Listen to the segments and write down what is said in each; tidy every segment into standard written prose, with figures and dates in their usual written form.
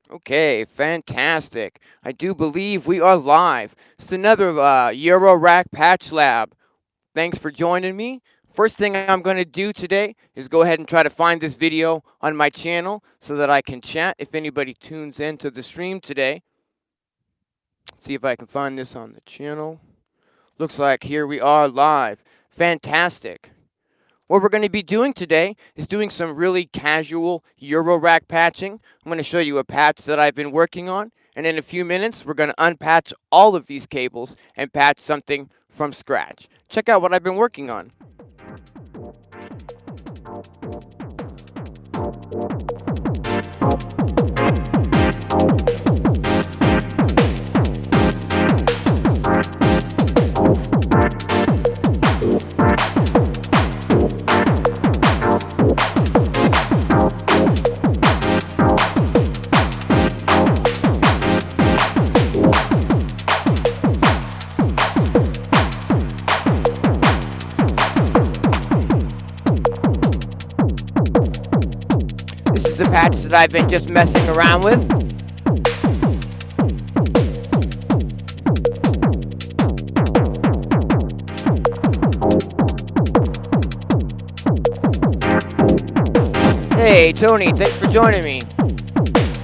Okay, fantastic. I do believe we are live. It's another Eurorack Patch Lab. Thanks for joining me. First thing I'm going to do today is go ahead and try to find this video on my channel so that I can chat if anybody tunes into the stream today. See if I can find this on the channel. Looks like here we are live. Fantastic. What we're going to be doing today is doing some really casual Eurorack patching. I'm going to show you a patch that I've been working on, and in a few minutes we're going to unpatch all of these cables and patch something from scratch. Check out what I've been working on. This is the patch that I've been just messing around with. Hey, Tony, thanks for joining me.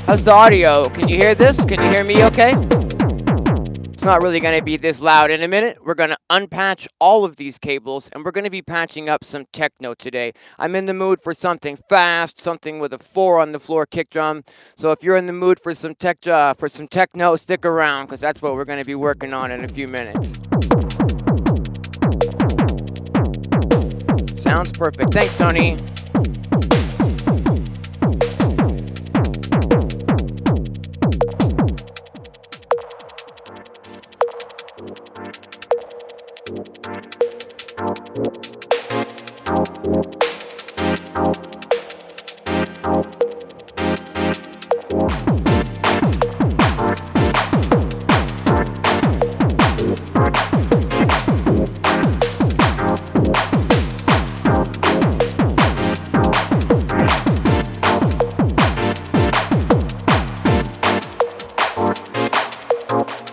How's the audio? Can you hear this? Can you hear me okay? It's not really going to be this loud. In a minute, we're going to unpatch all of these cables, and we're going to be patching up some techno today. I'm in the mood for something fast, something with a 4 on the floor kick drum. So if you're in the mood for some techno, stick around, because that's what we're going to be working on in a few minutes. Sounds perfect. Thanks, Tony.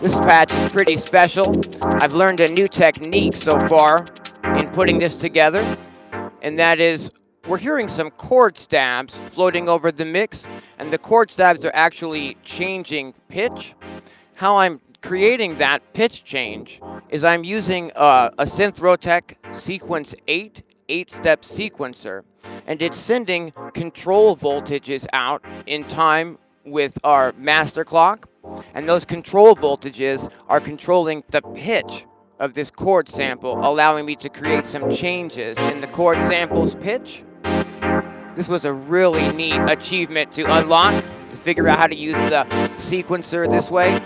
This patch is pretty special. I've learned a new technique so far in putting this together, and that is we're hearing some chord stabs floating over the mix, and the chord stabs are actually changing pitch. How I'm creating that pitch change is I'm using a Synth Sequence 8 8-step sequencer, and it's sending control voltages out in time with our master clock, and those control voltages are controlling the pitch of this chord sample, allowing me to create some changes in the chord sample's pitch. This was a really neat achievement to unlock, to figure out how to use the sequencer this way.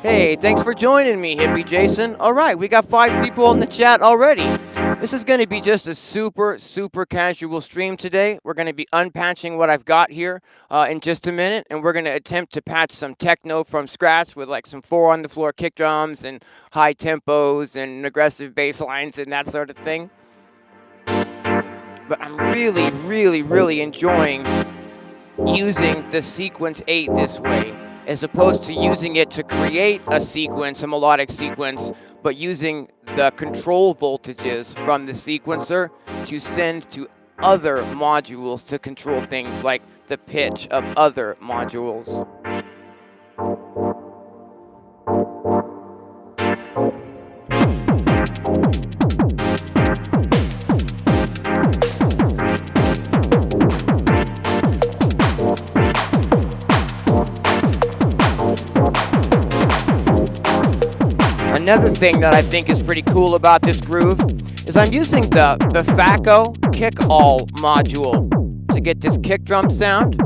Hey, thanks for joining me, Hippie Jason. All right, we got 5 people in the chat already. This is going to be just a super casual stream today. We're going to be unpatching what I've got here in just a minute, and we're going to attempt to patch some techno from scratch with like some 4 on the floor kick drums and high tempos and aggressive bass lines and that sort of thing. But I'm really enjoying using the Sequence 8 this way, as opposed to using it to create a sequence, a melodic sequence, but using the control voltages from the sequencer to send to other modules to control things like the pitch of other modules. Another thing that I think is pretty cool about this groove is I'm using the FACO kick-all module to get this kick drum sound.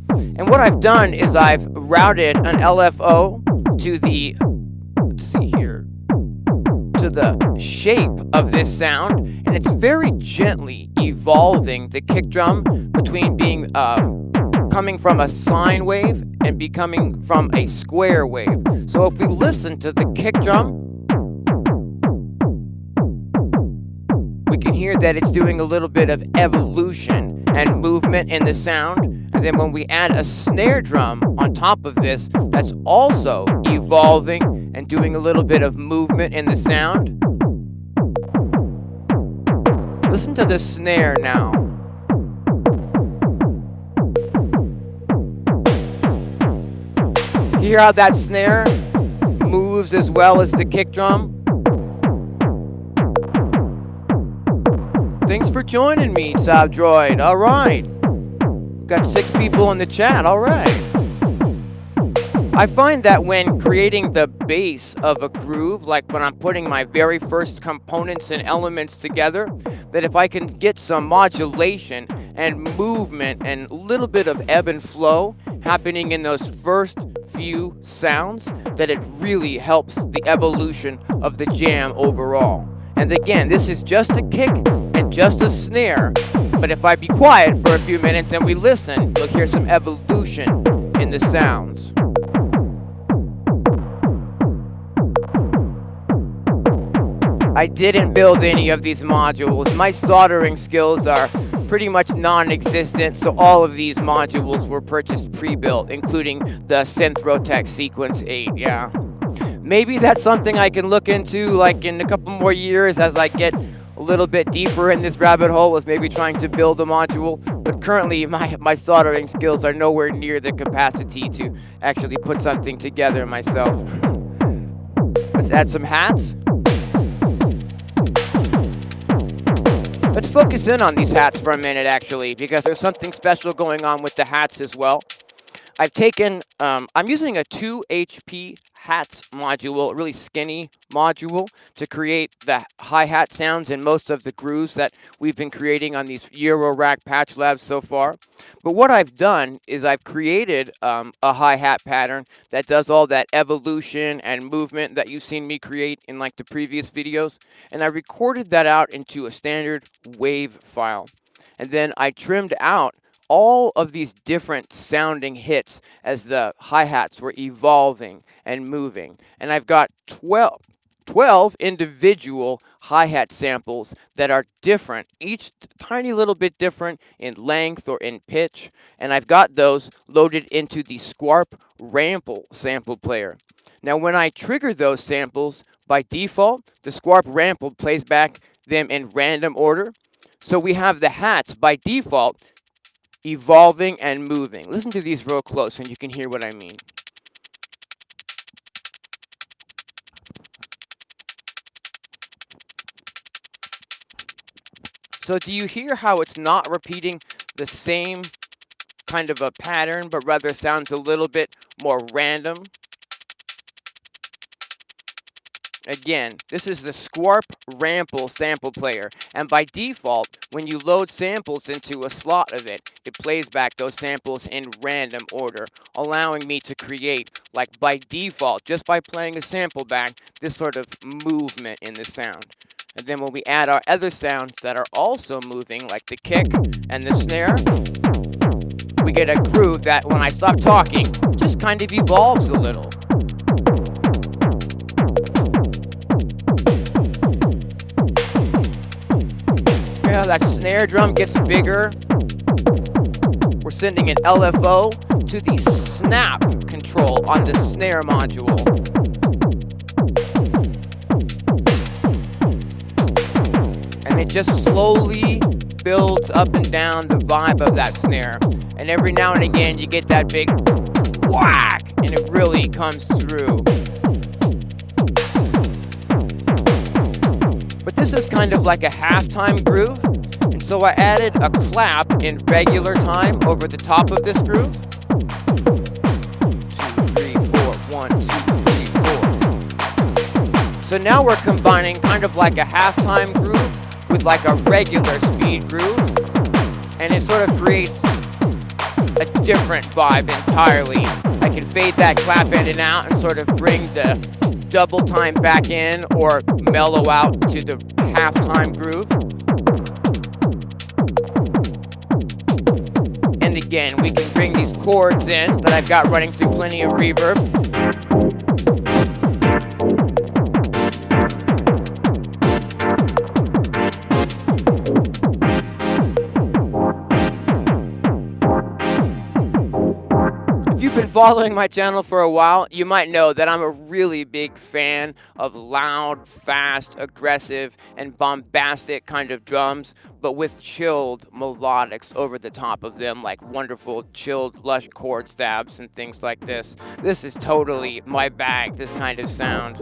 And what I've done is I've routed an LFO to the, let's see here, to the shape of this sound, and it's very gently evolving the kick drum between being coming from a sine wave and becoming from a square wave. So if we listen to the kick drum, we can hear that it's doing a little bit of evolution and movement in the sound. And then when we add a snare drum on top of this, that's also evolving and doing a little bit of movement in the sound. Listen to the snare now. Hear how that snare moves as well as the kick drum? Thanks for joining me, Sabdroid. All right. Got 6 people in the chat. All right. I find that when creating the base of a groove, like when I'm putting my very first components and elements together, that if I can get some modulation and movement and a little bit of ebb and flow happening in those first few sounds, that it really helps the evolution of the jam overall. And again, this is just a kick and just a snare, but if I be quiet for a few minutes and we listen, you'll hear some evolution in the sounds. I didn't build any of these modules. My soldering skills are pretty much non-existent, so all of these modules were purchased pre-built, including the Synthrotech Sequence 8, yeah. Maybe that's something I can look into like in a couple more years as I get a little bit deeper in this rabbit hole, is maybe trying to build a module. But currently my soldering skills are nowhere near the capacity to actually put something together myself. Let's add some hats. Let's focus in on these hats for a minute, actually, because there's something special going on with the hats as well. I've taken, I'm using a 2 HP hats module, a really skinny module, to create the hi-hat sounds in most of the grooves that we've been creating on these Eurorack patch labs so far. But what I've done is I've created a hi-hat pattern that does all that evolution and movement that you've seen me create in like the previous videos, and I recorded that out into a standard wave file. And then I trimmed out all of these different sounding hits as the hi-hats were evolving and moving. And I've got 12 individual hi-hat samples that are different, each tiny little bit different in length or in pitch. And I've got those loaded into the Squarp Rample sample player. Now when I trigger those samples, by default, the Squarp Rample plays back them in random order. So we have the hats by default evolving and moving. Listen to these real close and you can hear what I mean. So do you hear how it's not repeating the same kind of a pattern, but rather sounds a little bit more random? Again, this is the Squarp Rample sample player, and by default, when you load samples into a slot of it, it plays back those samples in random order, allowing me to create, like by default, just by playing a sample back, this sort of movement in the sound. And then when we add our other sounds that are also moving, like the kick and the snare, we get a groove that, when I stop talking, just kind of evolves a little. Yeah, that snare drum gets bigger. We're sending an LFO to the snap control on the snare module. And it just slowly builds up and down the vibe of that snare. And every now and again, you get that big whack, and it really comes through. But this is kind of like a halftime groove, and so I added a clap in regular time over the top of this groove. 2, 3, 4, 1, 2, 3, 4. So now we're combining kind of like a halftime groove with like a regular speed groove, and it sort of creates a different vibe entirely. I can fade that clap in and out and sort of bring the double time back in or mellow out to the halftime groove. And again, we can bring these chords in that I've got running through plenty of reverb. been following my channel for a while, you might know that I'm a really big fan of loud, fast, aggressive, and bombastic kind of drums, but with chilled melodics over the top of them, like wonderful, chilled, lush chord stabs and things like this. This is totally my bag, this kind of sound.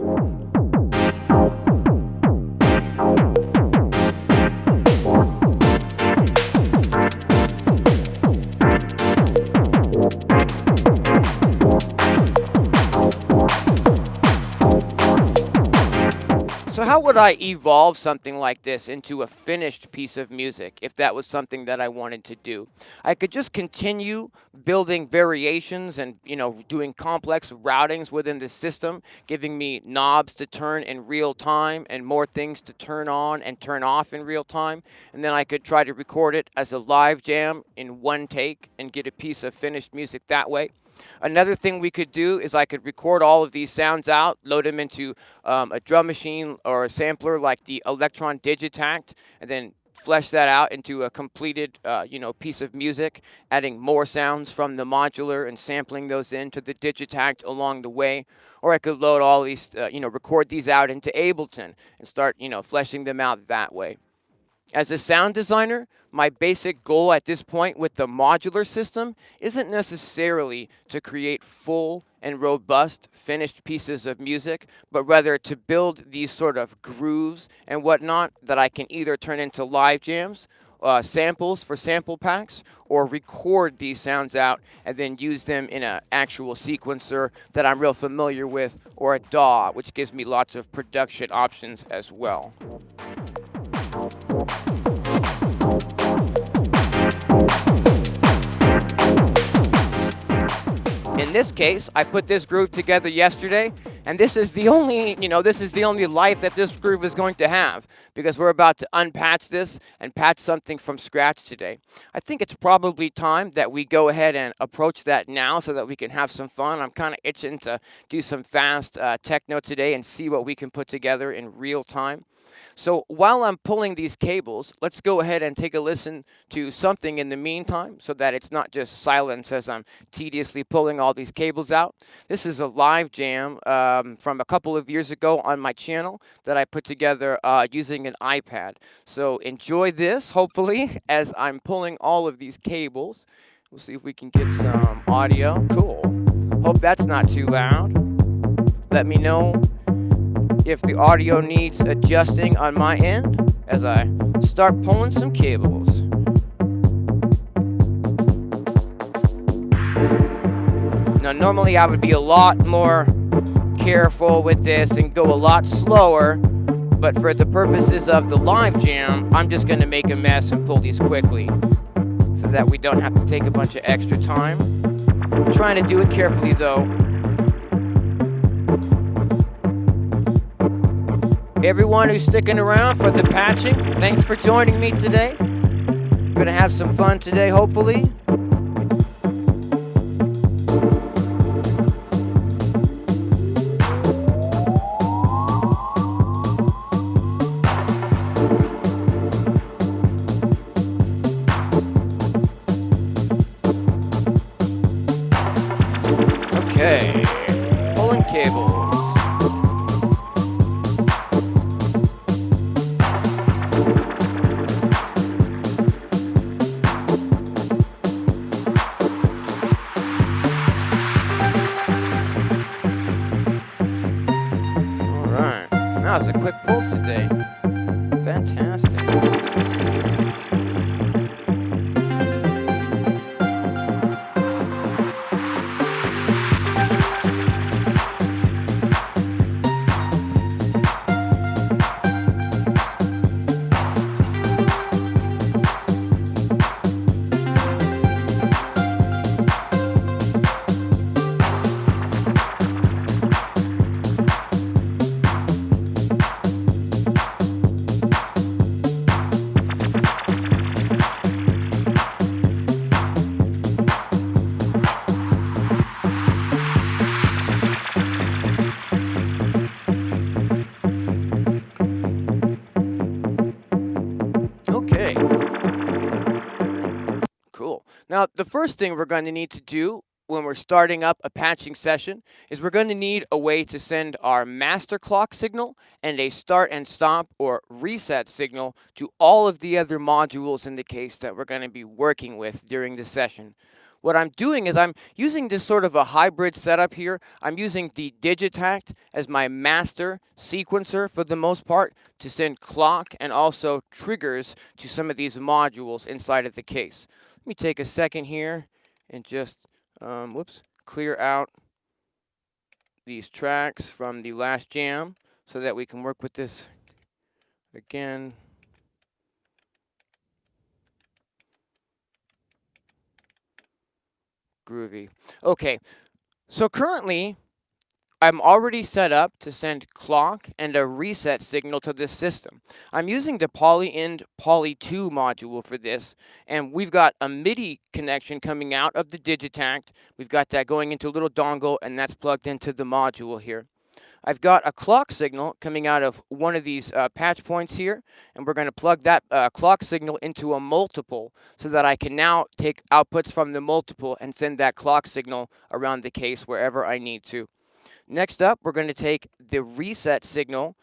So how would I evolve something like this into a finished piece of music if that was something that I wanted to do? I could just continue building variations and, doing complex routings within the system, giving me knobs to turn in real time and more things to turn on and turn off in real time. And then I could try to record it as a live jam in one take and get a piece of finished music that way. Another thing we could do is I could record all of these sounds out, load them into a drum machine or a sampler like the Electron Digitact, and then flesh that out into a completed, piece of music, adding more sounds from the modular and sampling those into the Digitact along the way. Or I could load all these, record these out into Ableton and start, fleshing them out that way. As a sound designer, my basic goal at this point with the modular system isn't necessarily to create full and robust finished pieces of music, but rather to build these sort of grooves and whatnot that I can either turn into live jams, samples for sample packs, or record these sounds out and then use them in an actual sequencer that I'm real familiar with, or a DAW, which gives me lots of production options as well. In this case, I put this groove together yesterday, and this is the only, life that this groove is going to have, because we're about to unpatch this and patch something from scratch today. I think it's probably time that we go ahead and approach that now so that we can have some fun. I'm kind of itching to do some fast techno today and see what we can put together in real time. So while I'm pulling these cables, let's go ahead and take a listen to something in the meantime so that it's not just silence as I'm tediously pulling all these cables out. This is a live jam from a couple of years ago on my channel that I put together using an iPad. So enjoy this, hopefully, as I'm pulling all of these cables. We'll see if we can get some audio. Cool. Hope that's not too loud. Let me know if the audio needs adjusting on my end as I start pulling some cables. Now, normally I would be a lot more careful with this and go a lot slower, but for the purposes of the live jam, I'm just going to make a mess and pull these quickly so that we don't have to take a bunch of extra time. I'm trying to do it carefully though. Everyone who's sticking around for the patching, thanks for joining me today. We're gonna have some fun today, hopefully. Okay, pulling cables. That was a quick pull today. Fantastic. Okay. Cool. Now, the first thing we're going to need to do when we're starting up a patching session is we're going to need a way to send our master clock signal and a start and stop or reset signal to all of the other modules in the case that we're going to be working with during the session. What I'm doing is I'm using this sort of a hybrid setup here. I'm using the Digitact as my master sequencer for the most part to send clock and also triggers to some of these modules inside of the case. Let me take a second here and just clear out these tracks from the last jam so that we can work with this again. Groovy. Okay, so currently I'm already set up to send clock and a reset signal to this system. I'm using the poly-in poly2 module for this, and we've got a MIDI connection coming out of the Digitact. We've got that going into a little dongle, and that's plugged into the module here. I've got a clock signal coming out of one of these patch points here, and we're going to plug that clock signal into a multiple so that I can now take outputs from the multiple and send that clock signal around the case wherever I need to. Next up, we're going to take the reset signal,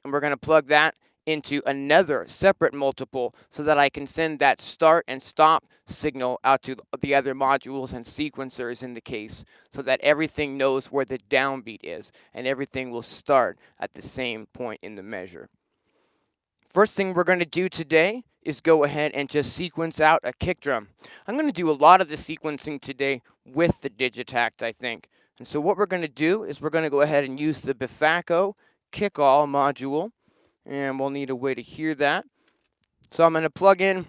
and we're going to plug that into another separate multiple so that I can send that start and stop signal out to the other modules and sequencers in the case so that everything knows where the downbeat is and everything will start at the same point in the measure. First thing we're going to do today is go ahead and just sequence out a kick drum. I'm going to do a lot of the sequencing today with the Digitact, I think. And so what we're going to do is we're going to go ahead and use the Bifaco kick-all module. And we'll need a way to hear that. So I'm going to plug in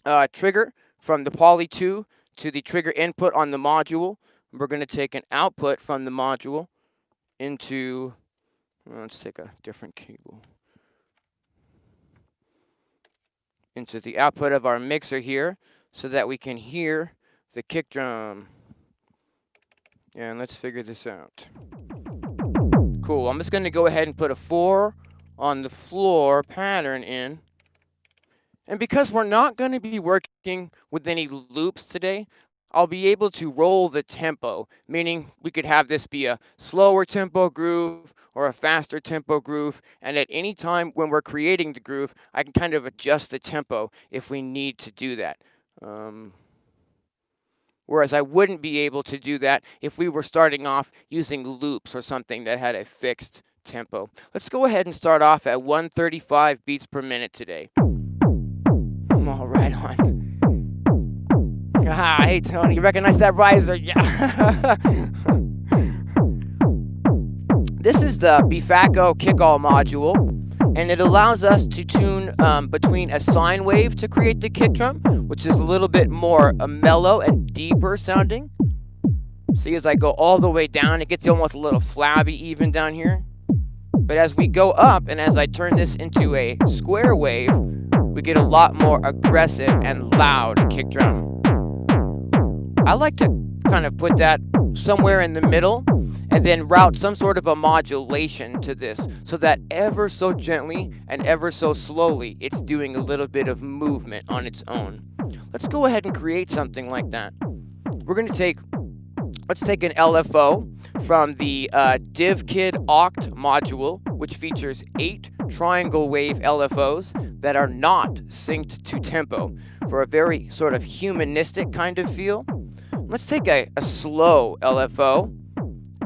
a trigger from the Poly2 to the trigger input on the module. We're going to take an output from the module into, let's take a different cable, into the output of our mixer here so that we can hear the kick drum. And let's figure this out. Cool. I'm just going to go ahead and put a 4 on the floor pattern in. And because we're not going to be working with any loops today, I'll be able to roll the tempo, meaning we could have this be a slower tempo groove or a faster tempo groove, and at any time when we're creating the groove, I can kind of adjust the tempo if we need to do that. Whereas I wouldn't be able to do that if we were starting off using loops or something that had a fixed tempo. Let's go ahead and start off at 135 beats per minute today. All right on. Hey Tony, you recognize that riser? Yeah. This is the Bifaco kick-all module, and it allows us to tune between a sine wave to create the kick drum, which is a little bit more mellow and deeper sounding. See, as I go all the way down, it gets almost a little flabby even down here. But as we go up, and as I turn this into a square wave, we get a lot more aggressive and loud kick drum. I like to kind of put that somewhere in the middle and then route some sort of a modulation to this so that ever so gently and ever so slowly it's doing a little bit of movement on its own. Let's go ahead and create something like that. We're going to let's take an LFO from the DivKid Oct module, which features 8 triangle wave LFOs that are not synced to tempo for a very sort of humanistic kind of feel. Let's take a slow LFO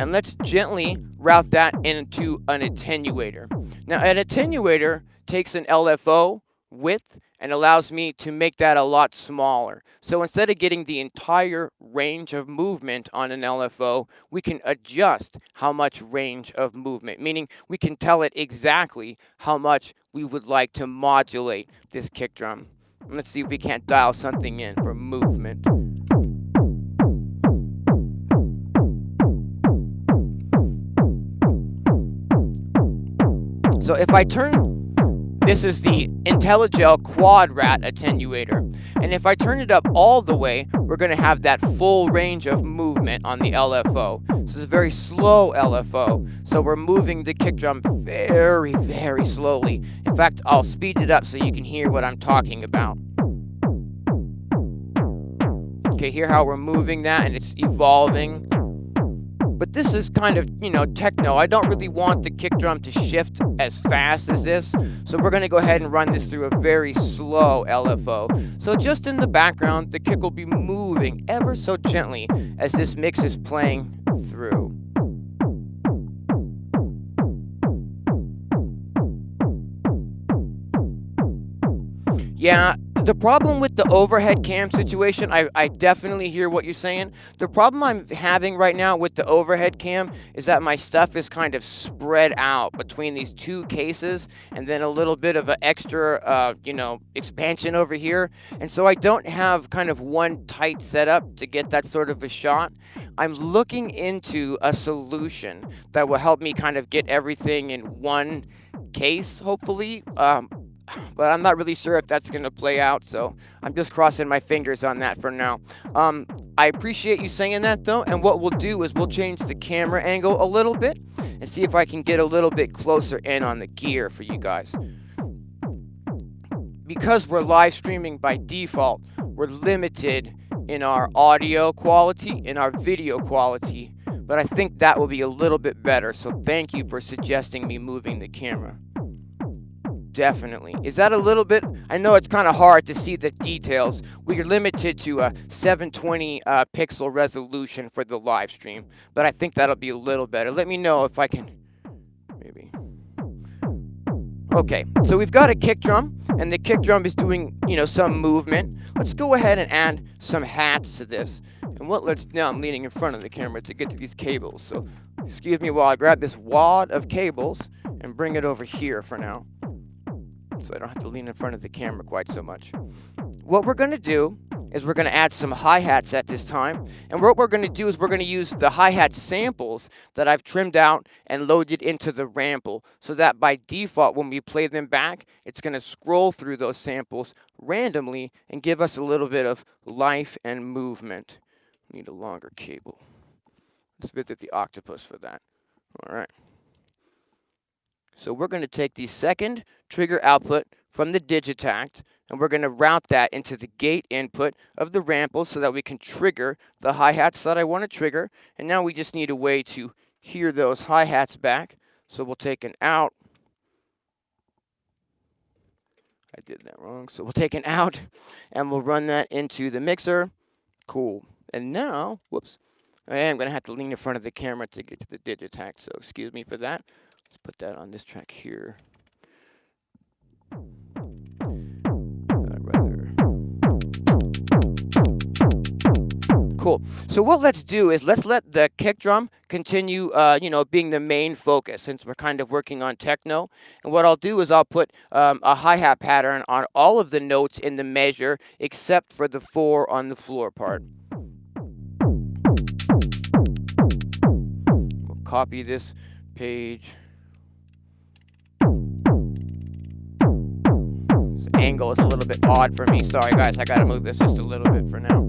and let's gently route that into an attenuator. Now, an attenuator takes an LFO width and allows me to make that a lot smaller. So instead of getting the entire range of movement on an LFO, we can adjust how much range of movement, meaning we can tell it exactly how much we would like to modulate this kick drum. Let's see if we can't dial something in for movement. So if I turn, this is the IntelliGel Quad Rat attenuator, and if I turn it up all the way, we're going to have that full range of movement on the LFO. So it's a very slow LFO, so we're moving the kick drum very, very slowly. In fact, I'll speed it up so you can hear what I'm talking about. Okay, hear how we're moving that and it's evolving. But this is kind of, you know, techno. I don't really want the kick drum to shift as fast as this. So we're going to go ahead and run this through a very slow LFO. So just in the background, the kick will be moving ever so gently as this mix is playing through. Yeah, the problem with the overhead cam situation, I definitely hear what you're saying. The problem I'm having right now with the overhead cam is that my stuff is kind of spread out between these two cases and then a little bit of an extra, you know, expansion over here. And so I don't have kind of one tight setup to get that sort of a shot. I'm looking into a solution that will help me kind of get everything in one case, hopefully. But I'm not really sure if that's going to play out, so I'm just crossing my fingers on that for now. I appreciate you saying that, though, and what we'll do is we'll change the camera angle a little bit and see if I can get a little bit closer in on the gear for you guys. Because we're live streaming by default, we're limited in our audio quality, in our video quality, but I think that will be a little bit better, so thank you for suggesting me moving the camera. Definitely. Is that a little bit? I know it's kind of hard to see the details. We're limited to a 720 pixel resolution for the live stream, but I think that'll be a little better. Let me know if I can. Maybe. Okay, so we've got a kick drum, and the kick drum is doing, you know, some movement. Let's go ahead and add some hats to this. And now I'm leaning in front of the camera to get to these cables. So, excuse me while I grab this wad of cables and bring it over here for now, so I don't have to lean in front of the camera quite so much. What we're going to do is we're going to add some hi-hats at this time. And what we're going to do is we're going to use the hi-hat samples that I've trimmed out and loaded into the rample, so that by default, when we play them back, it's going to scroll through those samples randomly and give us a little bit of life and movement. Need a longer cable. Let's visit the octopus for that. All right. So we're going to take the second trigger output from the Digitact, and we're going to route that into the gate input of the rample so that we can trigger the hi-hats that I want to trigger. And now we just need a way to hear those hi-hats back. So we'll take an out. I did that wrong. So we'll take an out, and we'll run that into the mixer. Cool. And now, whoops, I am going to have to lean in front of the camera to get to the Digitact, so excuse me for that. Let's put that on this track here. Cool. So what let's do is let's let the kick drum continue, you know, being the main focus, since we're kind of working on techno. And what I'll do is I'll put a hi-hat pattern on all of the notes in the measure except for the 4 on the floor part. We'll copy this page. This angle is a little bit odd for me. Sorry, guys. I got to move this just a little bit for now.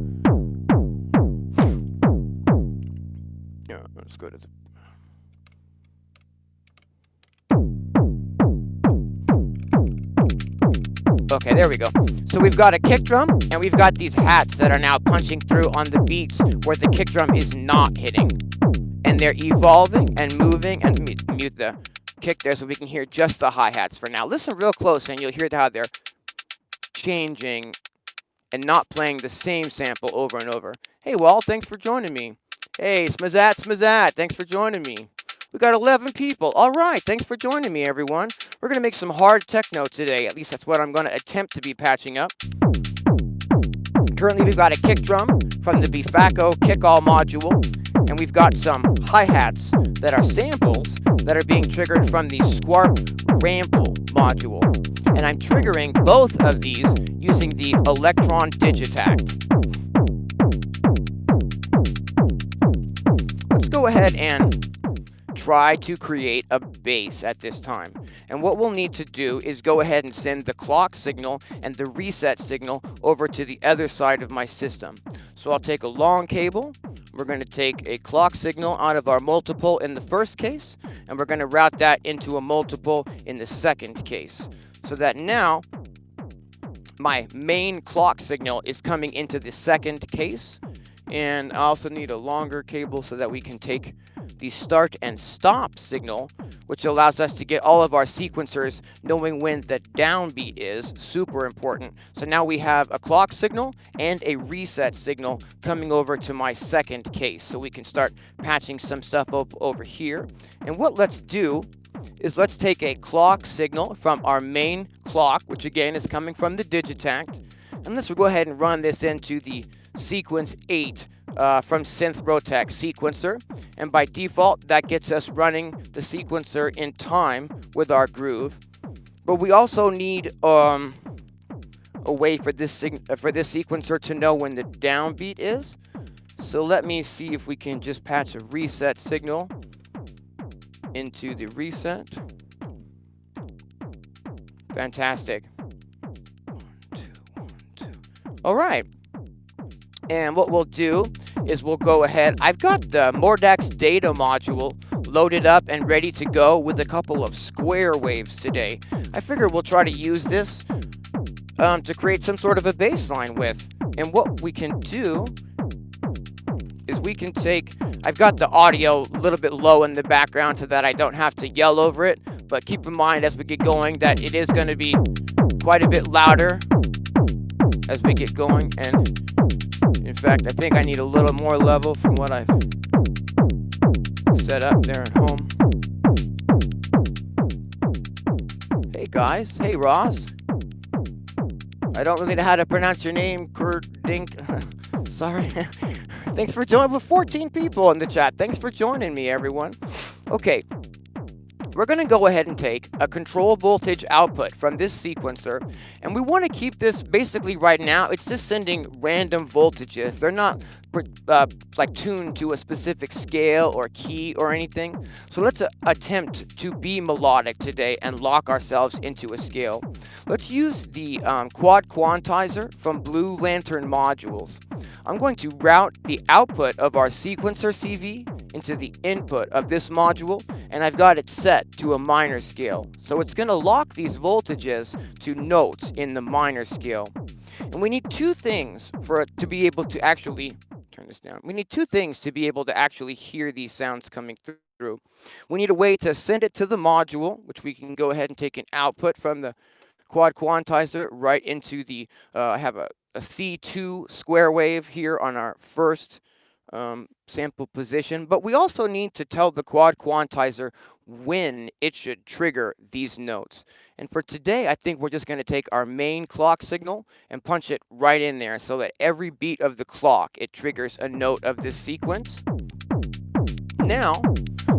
Yeah, let's go to the... Okay, there we go. So we've got a kick drum, and we've got these hats that are now punching through on the beats where the kick drum is not hitting. And they're evolving and moving, and mute the kick there so we can hear just the hi-hats for now. Listen real close, and you'll hear how they're changing and not playing the same sample over and over. Hey, Walt, thanks for joining me. Hey, Smazat, thanks for joining me. We got 11 people. All right, thanks for joining me, everyone. We're going to make some hard techno today. At least that's what I'm going to attempt to be patching up. Currently, we've got a kick drum from the Bifaco Kick-All module, and we've got some hi-hats that are samples that are being triggered from the Squarp Rample module. And I'm triggering both of these using the Electron Digitact. Let's go ahead and try to create a bass at this time. And what we'll need to do is go ahead and send the clock signal and the reset signal over to the other side of my system. So I'll take a long cable. We're going to take a clock signal out of our multiple in the first case, and we're going to route that into a multiple in the second case. So that now my main clock signal is coming into the second case. And I also need a longer cable so that we can take the start and stop signal, which allows us to get all of our sequencers knowing when the downbeat is. Super important. So now we have a clock signal and a reset signal coming over to my second case. So we can start patching some stuff up over here. And what let's do is let's take a clock signal from our main clock, which again is coming from the Digitact, and let's go ahead and run this into the Sequence 8 from SynthRotec sequencer, and by default that gets us running the sequencer in time with our groove. But we also need a way for this sequencer to know when the downbeat is. So let me see if we can just patch a reset signal into the reset. Fantastic. 1, 2, 1, 2. All right. And what we'll do is we'll go ahead. I've got the Mordax data module loaded up and ready to go with a couple of square waves today. I figure we'll try to use this to create some sort of a baseline with. And what we can do is we can take, I've got the audio a little bit low in the background so that I don't have to yell over it, but keep in mind as we get going that it is going to be quite a bit louder as we get going. And in fact, I think I need a little more level from what I've set up there at home. Hey guys, hey Ross. I don't really know how to pronounce your name, Kurdink. Sorry. Thanks for joining. With 14 people in the chat. Thanks for joining me, everyone. Okay. We're going to go ahead and take a control voltage output from this sequencer, and we want to keep this basically right now. It's just sending random voltages. They're not like tuned to a specific scale or key or anything. So let's attempt to be melodic today and lock ourselves into a scale. Let's use the quad quantizer from Blue Lantern modules. I'm going to route the output of our sequencer CV into the input of this module, and I've got it set to a minor scale. So it's going to lock these voltages to notes in the minor scale. And we need two things for it to be able to actually turn this down. We need two things to be able to actually hear these sounds coming through. We need a way to send it to the module, which we can go ahead and take an output from the quad quantizer right into the, I have a C2 square wave here on our first sample position, but we also need to tell the quad quantizer when it should trigger these notes. And for today, I think we're just going to take our main clock signal and punch it right in there so that every beat of the clock, it triggers a note of this sequence. Now,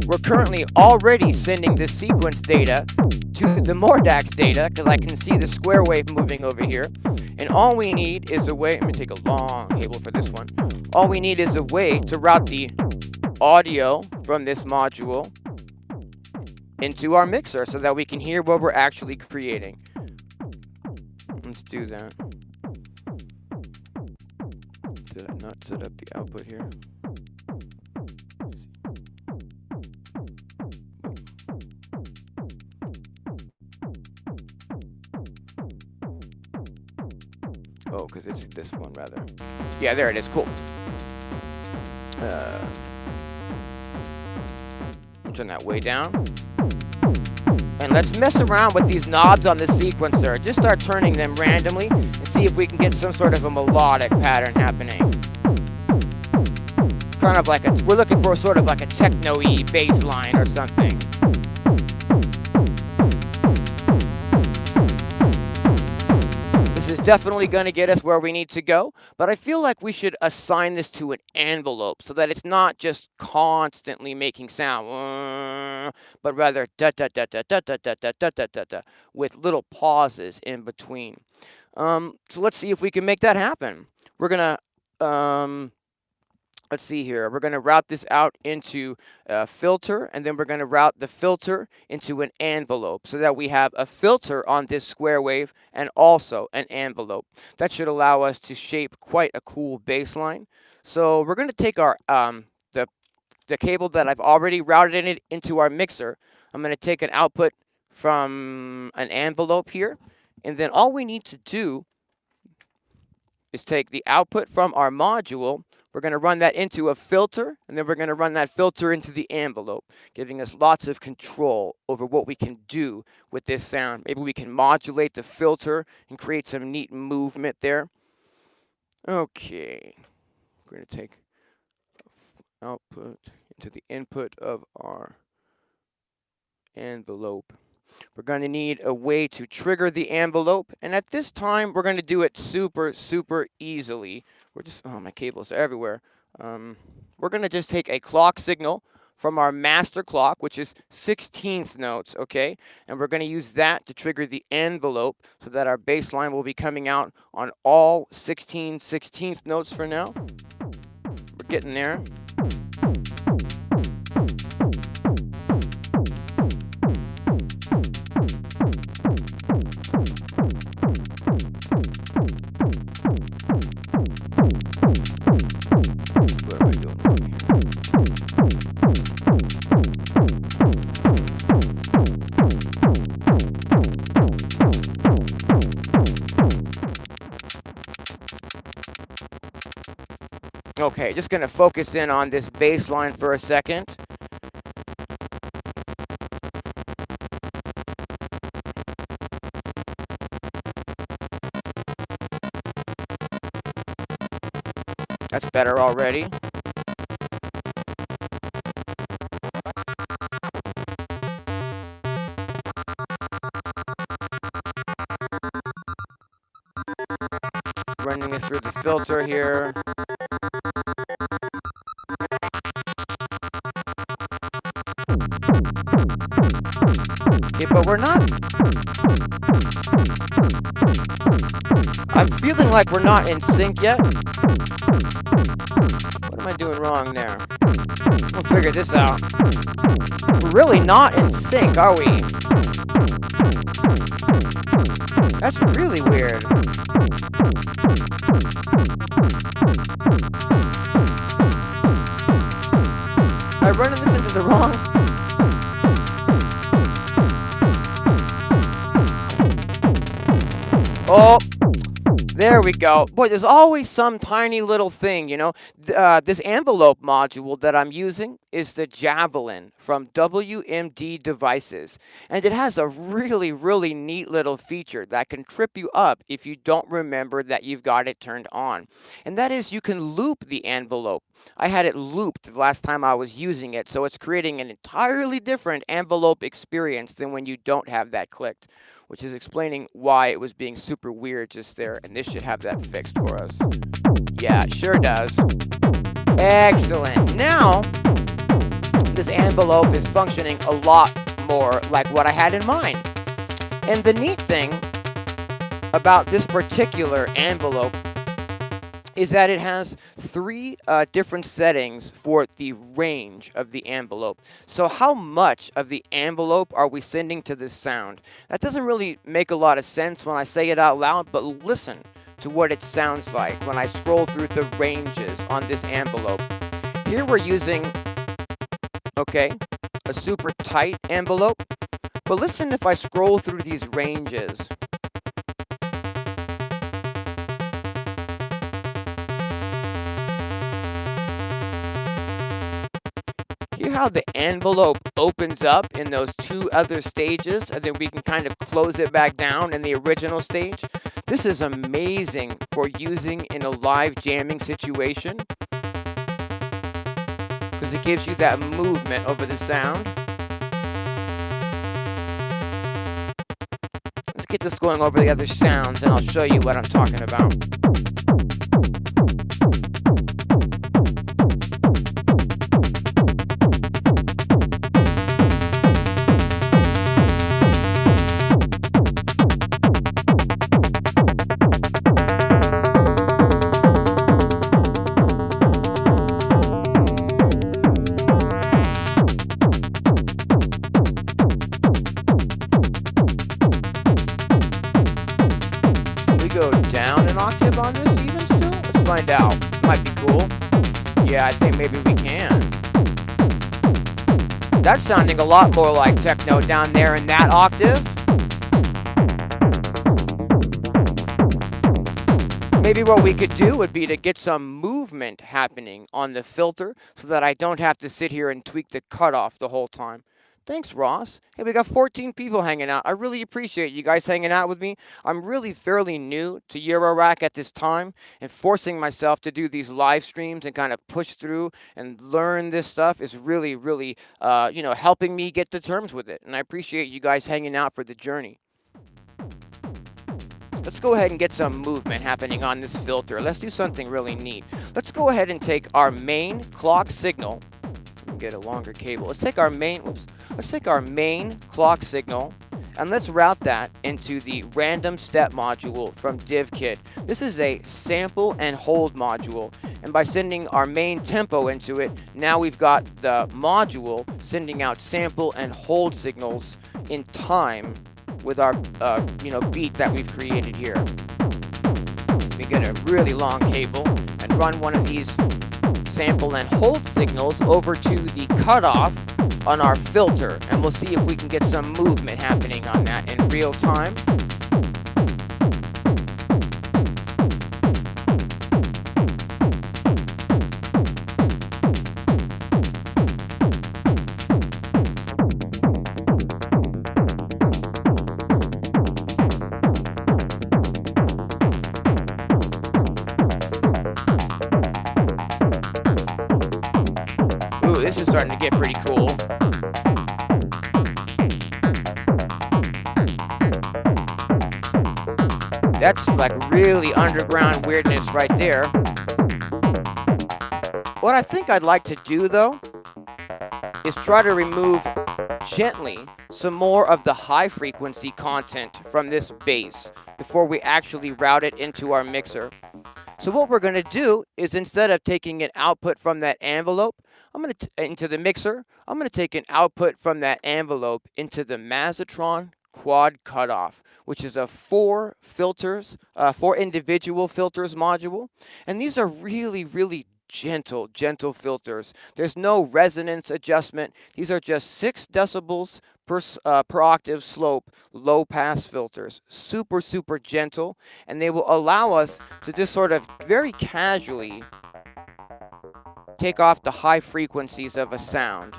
we're currently already sending the sequence data to the Mordax data because I can see the square wave moving over here. And all we need is a way, let me take a long cable for this one. All we need is a way to route the audio from this module into our mixer so that we can hear what we're actually creating. Let's do that. Did I not set up the output here? Oh, because it's this one rather. Yeah, there it is. Cool. Turn that way down. And let's mess around with these knobs on the sequencer. Just start turning them randomly and see if we can get some sort of a melodic pattern happening. Kind of like we're looking for sort of like a techno-y bass line or something. This is definitely going to get us where we need to go, but I feel like we should assign this to an envelope so that it's not just constantly making sound, but rather da da da da da da da da da da da da with little pauses in between. So let's see if we can make that happen. We're gonna let's see here. We're going to route this out into a filter, and then we're going to route the filter into an envelope so that we have a filter on this square wave and also an envelope. That should allow us to shape quite a cool baseline. So we're going to take our the cable that I've already routed it into our mixer. I'm going to take an output from an envelope here, and then all we need to do is take the output from our module, we're going to run that into a filter, and then we're going to run that filter into the envelope, giving us lots of control over what we can do with this sound. Maybe we can modulate the filter and create some neat movement there. Okay, we're going to take output into the input of our envelope. We're going to need a way to trigger the envelope, and at this time we're going to do it super easily. We're just, oh, my cables are everywhere. We're going to just take a clock signal from our master clock, which is 16th notes, okay? And we're going to use that to trigger the envelope so that our bass line will be coming out on all 16th notes for now. We're getting there. What am I doing wrong here? Okay, just going to focus in on this bass line for a second. That's better already. Running it through the filter here. Okay, but we're not. I'm feeling like we're not in sync yet. What am I doing wrong there? We'll figure this out. We're really not in sync, are we? That's really weird. Am I running this into the wrong? Oh, there we go. Boy, there's always some tiny little thing, you know. This envelope module that I'm using is the Javelin from WMD Devices. And it has a really neat little feature that can trip you up if you don't remember that you've got it turned on. And that is you can loop the envelope. I had it looped the last time I was using it, so it's creating an entirely different envelope experience than when you don't have that clicked, which is explaining why it was being super weird just there, and this should have that fixed for us. Yeah, it sure does. Excellent. Now, this envelope is functioning a lot more like what I had in mind. And the neat thing about this particular envelope is that it has three different settings for the range of the envelope. So how much of the envelope are we sending to this sound? That doesn't really make a lot of sense when I say it out loud, but listen to what it sounds like when I scroll through the ranges on this envelope. Here we're using, okay, a super tight envelope, but listen if I scroll through these ranges. Hear how the envelope opens up in those two other stages, and then we can kind of close it back down in the original stage? This is amazing for using in a live jamming situation, because it gives you that movement over the sound. Let's get this going over the other sounds, and I'll show you what I'm talking about. On this even still? Let's find out. Might be cool. Yeah, I think maybe we can. That's sounding a lot more like Tekno down there in that octave. maybe what we could do would be to get some movement happening on the filter so that I don't have to sit here and tweak the cutoff the whole time. Thanks, Ross. Hey, we got 14 people hanging out. I really appreciate you guys hanging out with me. I'm really fairly new to Eurorack at this time, and forcing myself to do these live streams and kind of push through and learn this stuff is really, really, helping me get to terms with it. And I appreciate you guys hanging out for the journey. Let's go ahead and get some movement happening on this filter. Let's do something really neat. Let's go ahead and take our main clock signal. Get a longer cable. Let's take our main clock signal and let's route that into the random step module from DivKit. This is a sample and hold module, and by sending our main tempo into it, now we've got the module sending out sample and hold signals in time with our beat that we've created here. We get a really long cable and run one of these sample and hold signals over to the cutoff on our filter, and we'll see if we can get some movement happening on that in real time. This is starting to get pretty cool. That's like really underground weirdness right there. What I think I'd like to do though is try to remove gently some more of the high frequency content from this bass before we actually route it into our mixer. So what we're going to do is, instead of taking an output from that envelope into the mixer, I'm going to take an output from that envelope into the Mazatron quad cutoff, which is a four individual filters module. And these are really, really gentle filters. There's no resonance adjustment. These are just 6 decibels per octave slope, low pass filters. Super, super gentle, and they will allow us to just sort of very casually take off the high frequencies of a sound.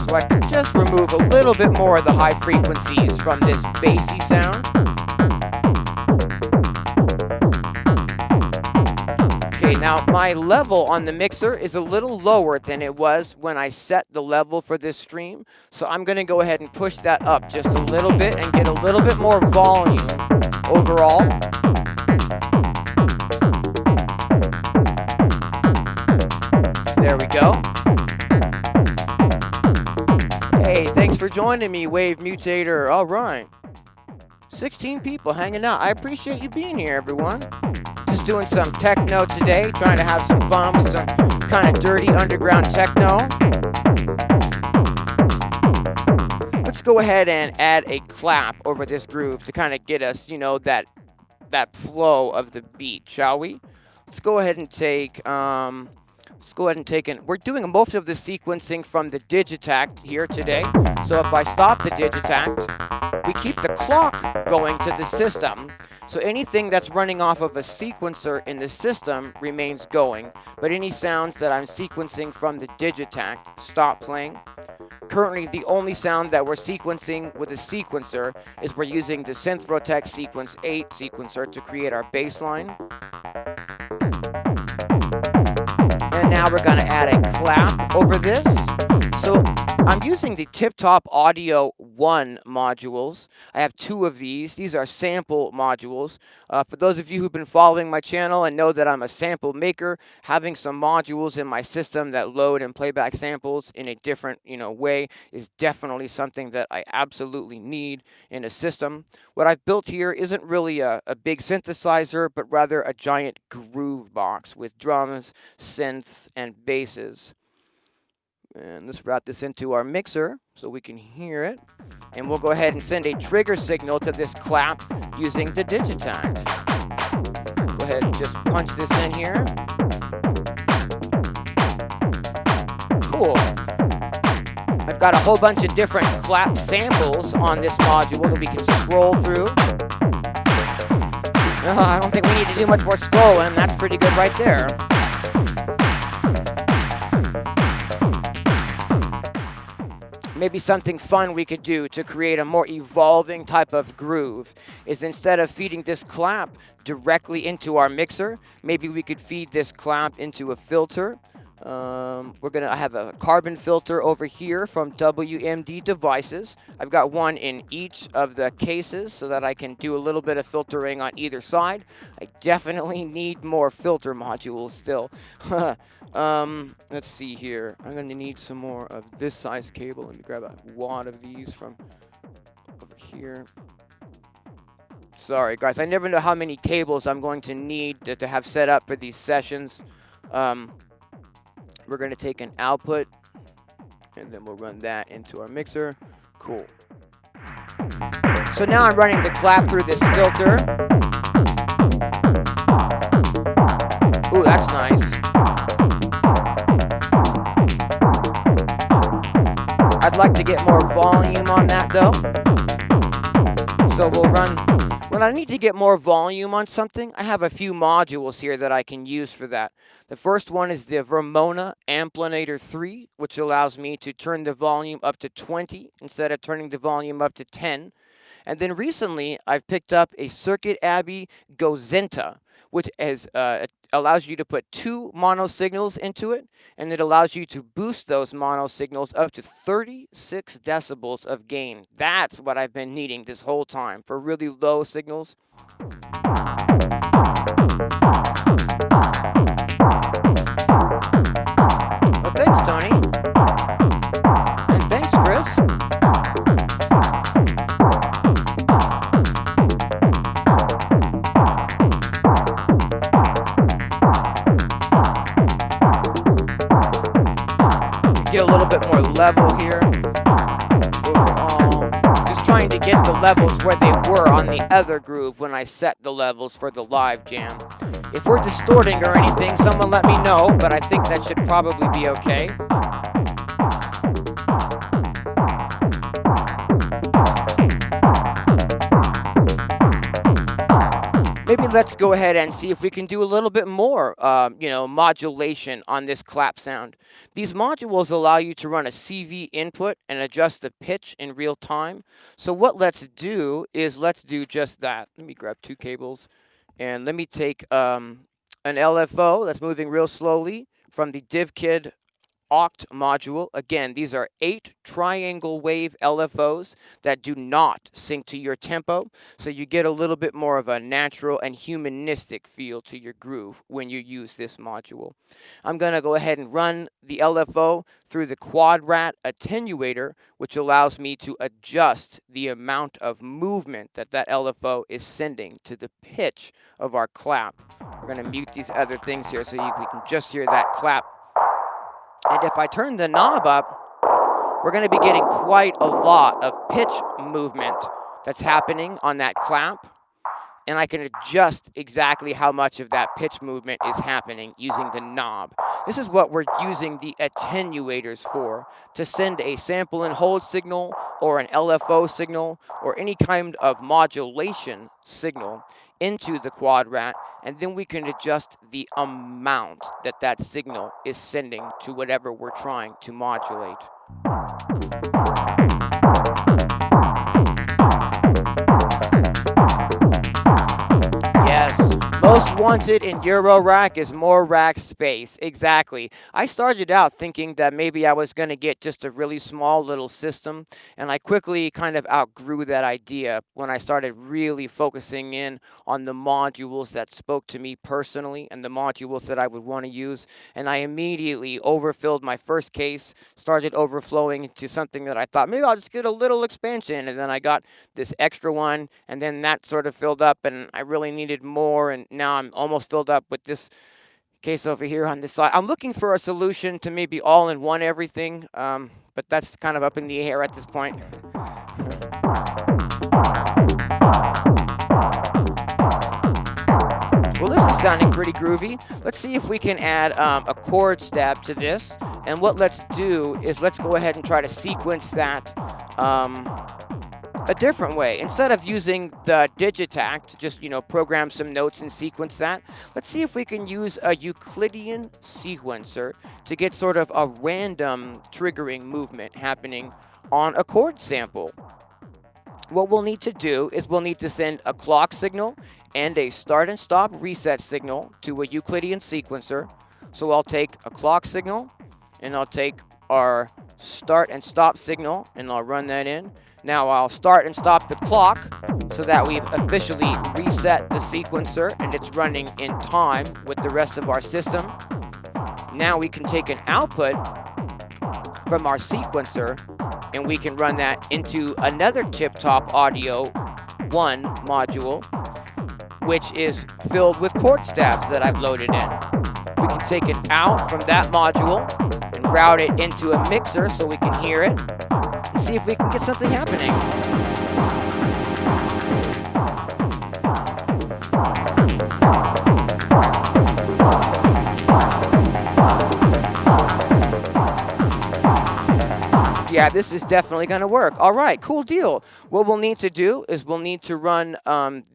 So I can just remove a little bit more of the high frequencies from this bassy sound. Okay, now my level on the mixer is a little lower than it was when I set the level for this stream. So I'm going to go ahead and push that up just a little bit and get a little bit more volume overall. There we go. Hey, thanks for joining me, Wave Mutator. All right. 16 people hanging out. I appreciate you being here, everyone. Just doing some techno today, trying to have some fun with some kind of dirty underground techno. Let's go ahead and add a clap over this groove to kind of get us, that flow of the beat, shall we? Let's go ahead and take we're doing most of the sequencing from the Digitact here today. So if I stop the Digitact, we keep the clock going to the system. So anything that's running off of a sequencer in the system remains going, but any sounds that I'm sequencing from the Digitact stop playing. Currently, the only sound that we're sequencing with a sequencer is we're using the Synthrotech Sequence 8 sequencer to create our bass line. And now we're going to add a clap over this. So I'm using the Tip Top Audio 1 modules. I have 2 of these. These are sample modules. For those of you who've been following my channel and know that I'm a sample maker, having some modules in my system that load and play back samples in a different, way is definitely something that I absolutely need in a system. What I've built here isn't really a big synthesizer, but rather a giant groove box with drums, synths, and basses. And let's route this into our mixer so we can hear it. And we'll go ahead and send a trigger signal to this clap using the Digitact. Go ahead and just punch this in here. Cool. I've got a whole bunch of different clap samples on this module that we can scroll through. I don't think we need to do much more scrolling. That's pretty good right there. Maybe something fun we could do to create a more evolving type of groove is, instead of feeding this clap directly into our mixer, maybe we could feed this clap into a filter. I have a carbon filter over here from WMD Devices. I've got one in each of the cases so that I can do a little bit of filtering on either side. I definitely need more filter modules still. Let's see here. I'm going to need some more of this size cable. Let me grab a wad of these from over here. Sorry, guys. I never know how many cables I'm going to need to have set up for these sessions. We're going to take an output, and then we'll run that into our mixer. Cool. So now I'm running the clap through this filter. Ooh, that's nice. I'd like to get more volume on that, though. So we'll run... When I need to get more volume on something, I have a few modules here that I can use for that. The first one is the Vermona Amplinator 3, which allows me to turn the volume up to 20 instead of turning the volume up to 10. And then recently, I've picked up a Circuit Abbey Gozenta, which allows you to put 2 mono signals into it, and it allows you to boost those mono signals up to 36 decibels of gain. That's what I've been needing this whole time for really low signals. Well, thanks, Tony. And thanks, Chris. Get a little bit more level here. Overall, just trying to get the levels where they were on the other groove when I set the levels for the live jam. If we're distorting or anything, someone let me know, but I think that should probably be okay. Maybe let's go ahead and see if we can do a little bit more, modulation on this clap sound. These modules allow you to run a CV input and adjust the pitch in real time. So what let's do is let's do just that. Let me grab 2 cables, and let me take an LFO that's moving real slowly from the DivKid Oct module. Again, these are 8 triangle wave LFOs that do not sync to your tempo, so you get a little bit more of a natural and humanistic feel to your groove when you use this module. I'm going to go ahead and run the LFO through the quad rat attenuator, which allows me to adjust the amount of movement that LFO is sending to the pitch of our clap. We're going to mute these other things here so we can just hear that clap. And if I turn the knob up, we're going to be getting quite a lot of pitch movement that's happening on that clap. And I can adjust exactly how much of that pitch movement is happening using the knob. This is what we're using the attenuators for, to send a sample and hold signal or an LFO signal or any kind of modulation signal into the quad rat, and then we can adjust the amount that signal is sending to whatever we're trying to modulate. Yes, most wanted in Eurorack is more rack space. Exactly. I started out thinking that maybe I was going to get just a really small little system, and I quickly kind of outgrew that idea when I started really focusing in on the modules that spoke to me personally and the modules that I would want to use, and I immediately overfilled my first case, started overflowing into something that I thought maybe I'll just get a little expansion, and then I got this extra one, and then that sort of filled up, and I really needed more, and now I'm almost filled up with this case over here on this side. I'm looking for a solution to maybe all-in-one everything, but that's kind of up in the air at this point. Well, this is sounding pretty groovy. Let's see if we can add a chord stab to this, and And what let's do is let's go ahead and try to sequence that a different way. Instead of using the Digitact to just, program some notes and sequence that, let's see if we can use a Euclidean sequencer to get sort of a random triggering movement happening on a chord sample. What we'll need to do is we'll need to send a clock signal and a start and stop reset signal to a Euclidean sequencer. So I'll take a clock signal and I'll take our start and stop signal and I'll run that in. Now I'll start and stop the clock so that we've officially reset the sequencer and it's running in time with the rest of our system. Now we can take an output from our sequencer and we can run that into another tip-top audio 1 module, which is filled with chord stabs that I've loaded in. We can take it out from that module and route it into a mixer so we can hear it and see if we can get something happening. Yeah, this is definitely going to work. All right, cool deal. What we'll need to do is we'll need to run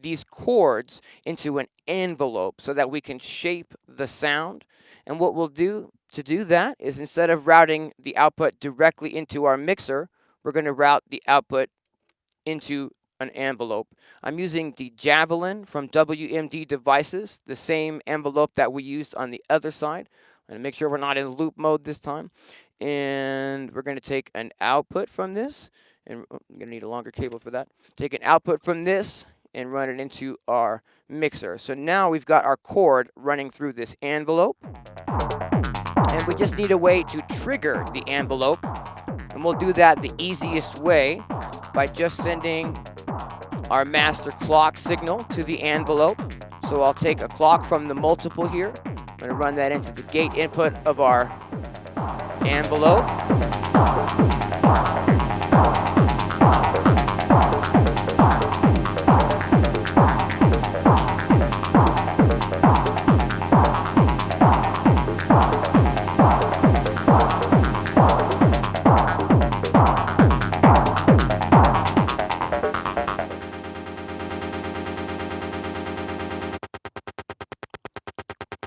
these chords into an envelope so that we can shape the sound. And what we'll do to do that is instead of routing the output directly into our mixer, we're going to route the output into an envelope. I'm using the Javelin from WMD Devices, the same envelope that we used on the other side. I'm going to make sure we're not in loop mode this time. And we're going to take an output from this, and I'm going to need a longer cable for that. Take an output from this and run it into our mixer. So now we've got our chord running through this envelope, and we just need a way to trigger the envelope, and we'll do that the easiest way by just sending our master clock signal to the envelope. So I'll take a clock from the multiple here. I'm going to run that into the gate input of our envelope.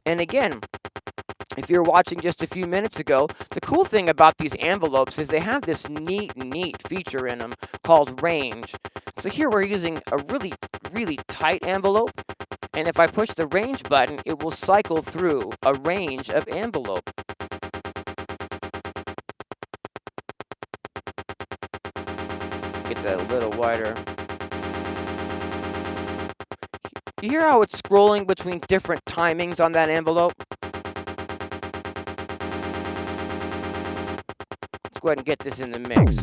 And again, if you're watching just a few minutes ago, the cool thing about these envelopes is they have this neat feature in them called range. So here we're using a really tight envelope, and if I push the range button, it will cycle through a range of envelope. Get that a little wider. You hear how it's scrolling between different timings on that envelope? Let's go ahead and get this in the mix.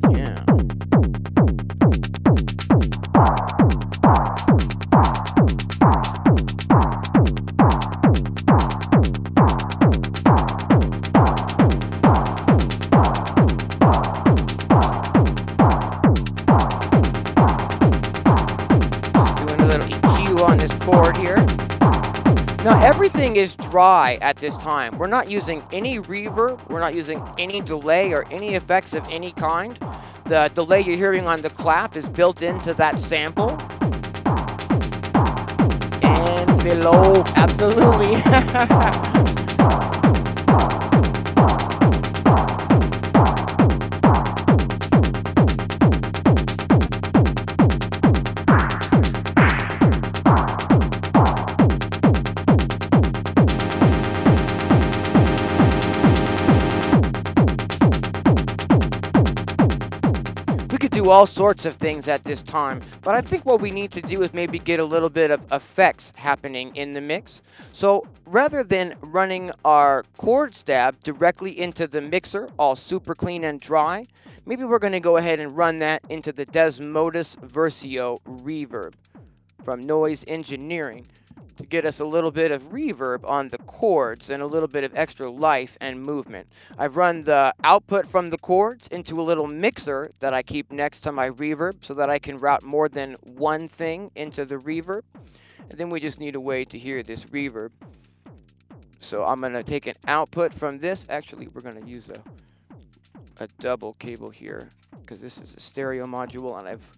Yeah. Doing a little EQ on this chord here. Now everything is dry at this time. We're not using any reverb, we're not using any delay or any effects of any kind. The delay you're hearing on the clap is built into that sample. And below, absolutely. Do all sorts of things at this time, but I think what we need to do is maybe get a little bit of effects happening in the mix. So rather than running our chord stab directly into the mixer, all super clean and dry, maybe we're going to go ahead and run that into the Desmodus Versio reverb from Noise Engineering to get us a little bit of reverb on the chords and a little bit of extra life and movement. I've run the output from the chords into a little mixer that I keep next to my reverb so that I can route more than one thing into the reverb. And then we just need a way to hear this reverb. So I'm going to take an output from this. Actually, we're going to use a double cable here because this is a stereo module and I've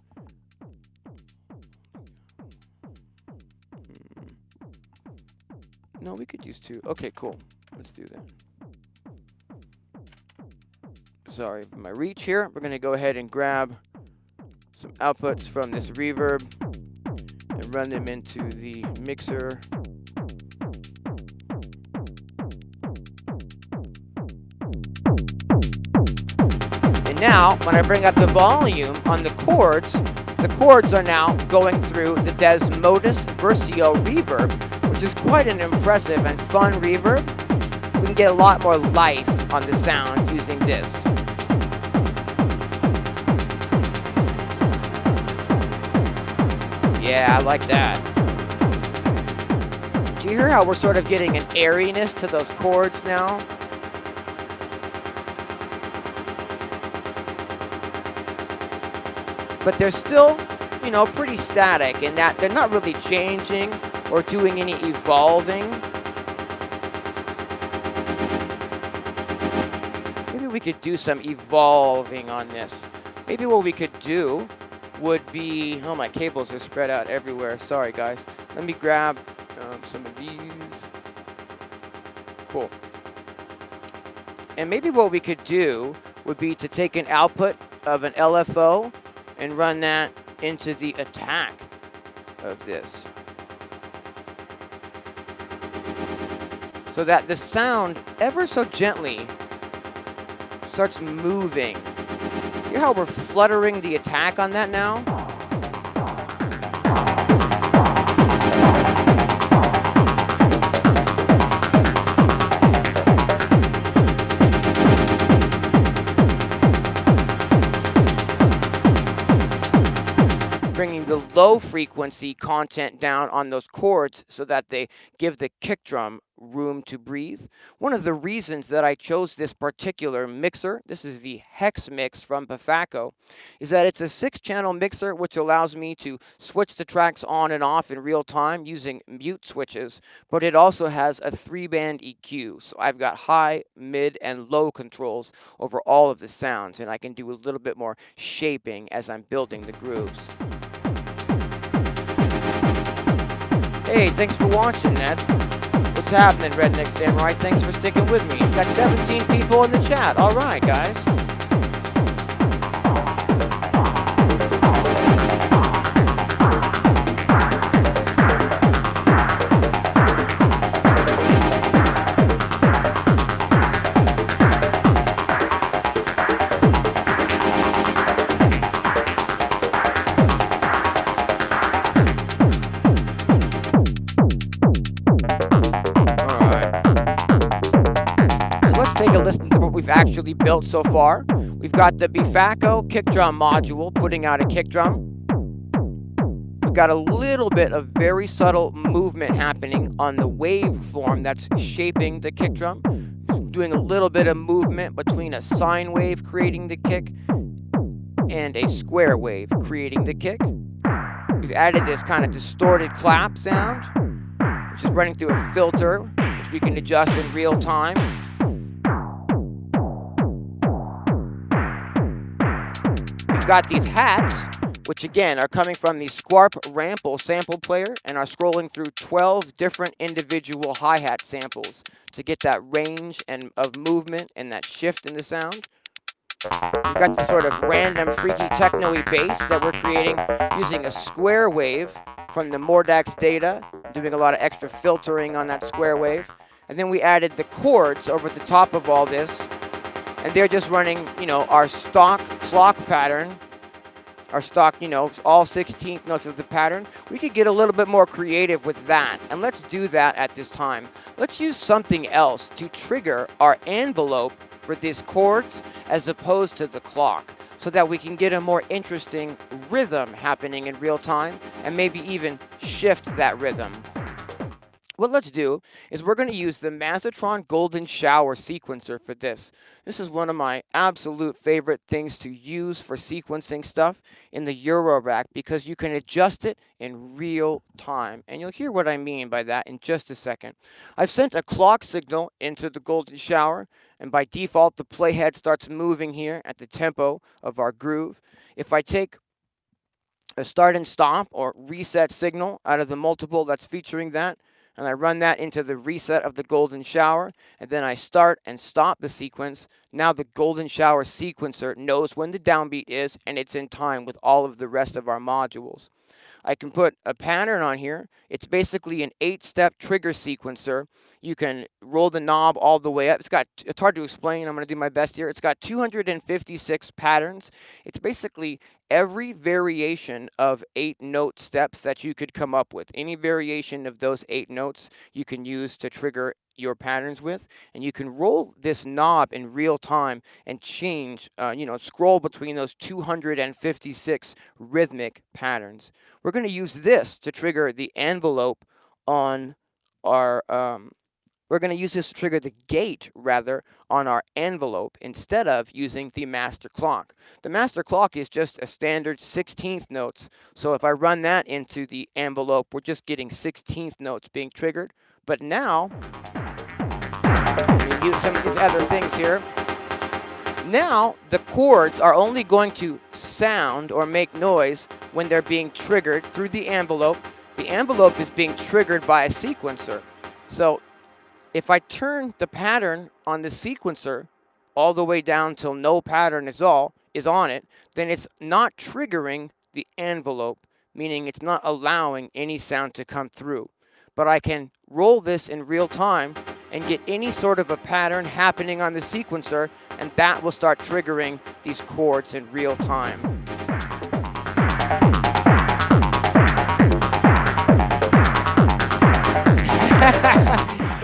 no, we could use two. Okay, cool. Let's do that. Sorry for my reach here. We're going to go ahead and grab some outputs from this reverb and run them into the mixer. And now, when I bring up the volume on the chords are now going through the Desmodus Versio reverb, which is quite an impressive and fun reverb. We can get a lot more life on the sound using this. Yeah, I like that. Do you hear how we're sort of getting an airiness to those chords now? But they're still, you know, pretty static in that they're not really changing or doing any evolving. Maybe we could do some evolving on this. Maybe what we could do would be, oh, my cables are spread out everywhere. Sorry, guys. Let me grab some of these. Cool. And maybe what we could do would be to take an output of an LFO and run that into the attack of this, so that the sound ever so gently starts moving. Hear how we're fluttering the attack on that now? Bringing the low frequency content down on those chords so that they give the kick drum room to breathe. One of the reasons that I chose this particular mixer, this is the Hex Mix from Bafako, is that it's a 6-channel mixer which allows me to switch the tracks on and off in real time using mute switches, but it also has a 3-band EQ. So I've got high, mid, and low controls over all of the sounds, and I can do a little bit more shaping as I'm building the grooves. Hey, thanks for watching, Ned. What's happening, Redneck Samurai? Thanks for sticking with me. Got 17 people in the chat. All right, guys. Listen to what we've actually built so far. We've got the Bafako kick drum module putting out a kick drum. We've got a little bit of very subtle movement happening on the waveform that's shaping the kick drum. Doing a little bit of movement between a sine wave creating the kick and a square wave creating the kick. We've added this kind of distorted clap sound, which is running through a filter, which we can adjust in real time. We've got these hats, which again are coming from the Squarp Rample sample player and are scrolling through 12 different individual hi-hat samples to get that range and of movement and that shift in the sound. We've got this sort of random freaky techno-y bass that we're creating using a square wave from the Mordax data, doing a lot of extra filtering on that square wave. And then we added the chords over the top of all this. And they're just running, you know, our stock clock pattern, our stock, you know, all 16th notes of the pattern. We could get a little bit more creative with that. And let's do that at this time. Let's use something else to trigger our envelope for these chords as opposed to the clock, so that we can get a more interesting rhythm happening in real time and maybe even shift that rhythm. what let's do is we're going to use the Mazatron Golden Shower sequencer for this. This is one of my absolute favorite things to use for sequencing stuff in the Eurorack because you can adjust it in real time. And you'll hear what I mean by that in just a second. I've sent a clock signal into the Golden Shower, and by default the playhead starts moving here at the tempo of our groove. If I take a start and stop or reset signal out of the multiple that's featuring that, and I run that into the reset of the Golden Shower, and then I start and stop the sequence. Now the Golden Shower sequencer knows when the downbeat is, and it's in time with all of the rest of our modules. I can put a pattern on here. It's basically an 8-step trigger sequencer. You can roll the knob all the way up. It's hard to explain. I'm going to do my best here. It's got 256 patterns. It's basically every variation of 8 note steps that you could come up with. Any variation of those 8 notes you can use to trigger your patterns with, and you can roll this knob in real time and change, scroll between those 256 rhythmic patterns. We're going to use this to trigger the envelope on our, we're going to use this to trigger the gate, rather, on our envelope instead of using the master clock. The master clock is just a standard 16th notes, so if I run that into the envelope, we're just getting 16th notes being triggered. But now, let me use some of these other things here. Now, the chords are only going to sound or make noise when they're being triggered through the envelope. The envelope is being triggered by a sequencer. So, if I turn the pattern on the sequencer all the way down till no pattern is on it, then it's not triggering the envelope, meaning it's not allowing any sound to come through. But I can roll this in real time and get any sort of a pattern happening on the sequencer, and that will start triggering these chords in real time.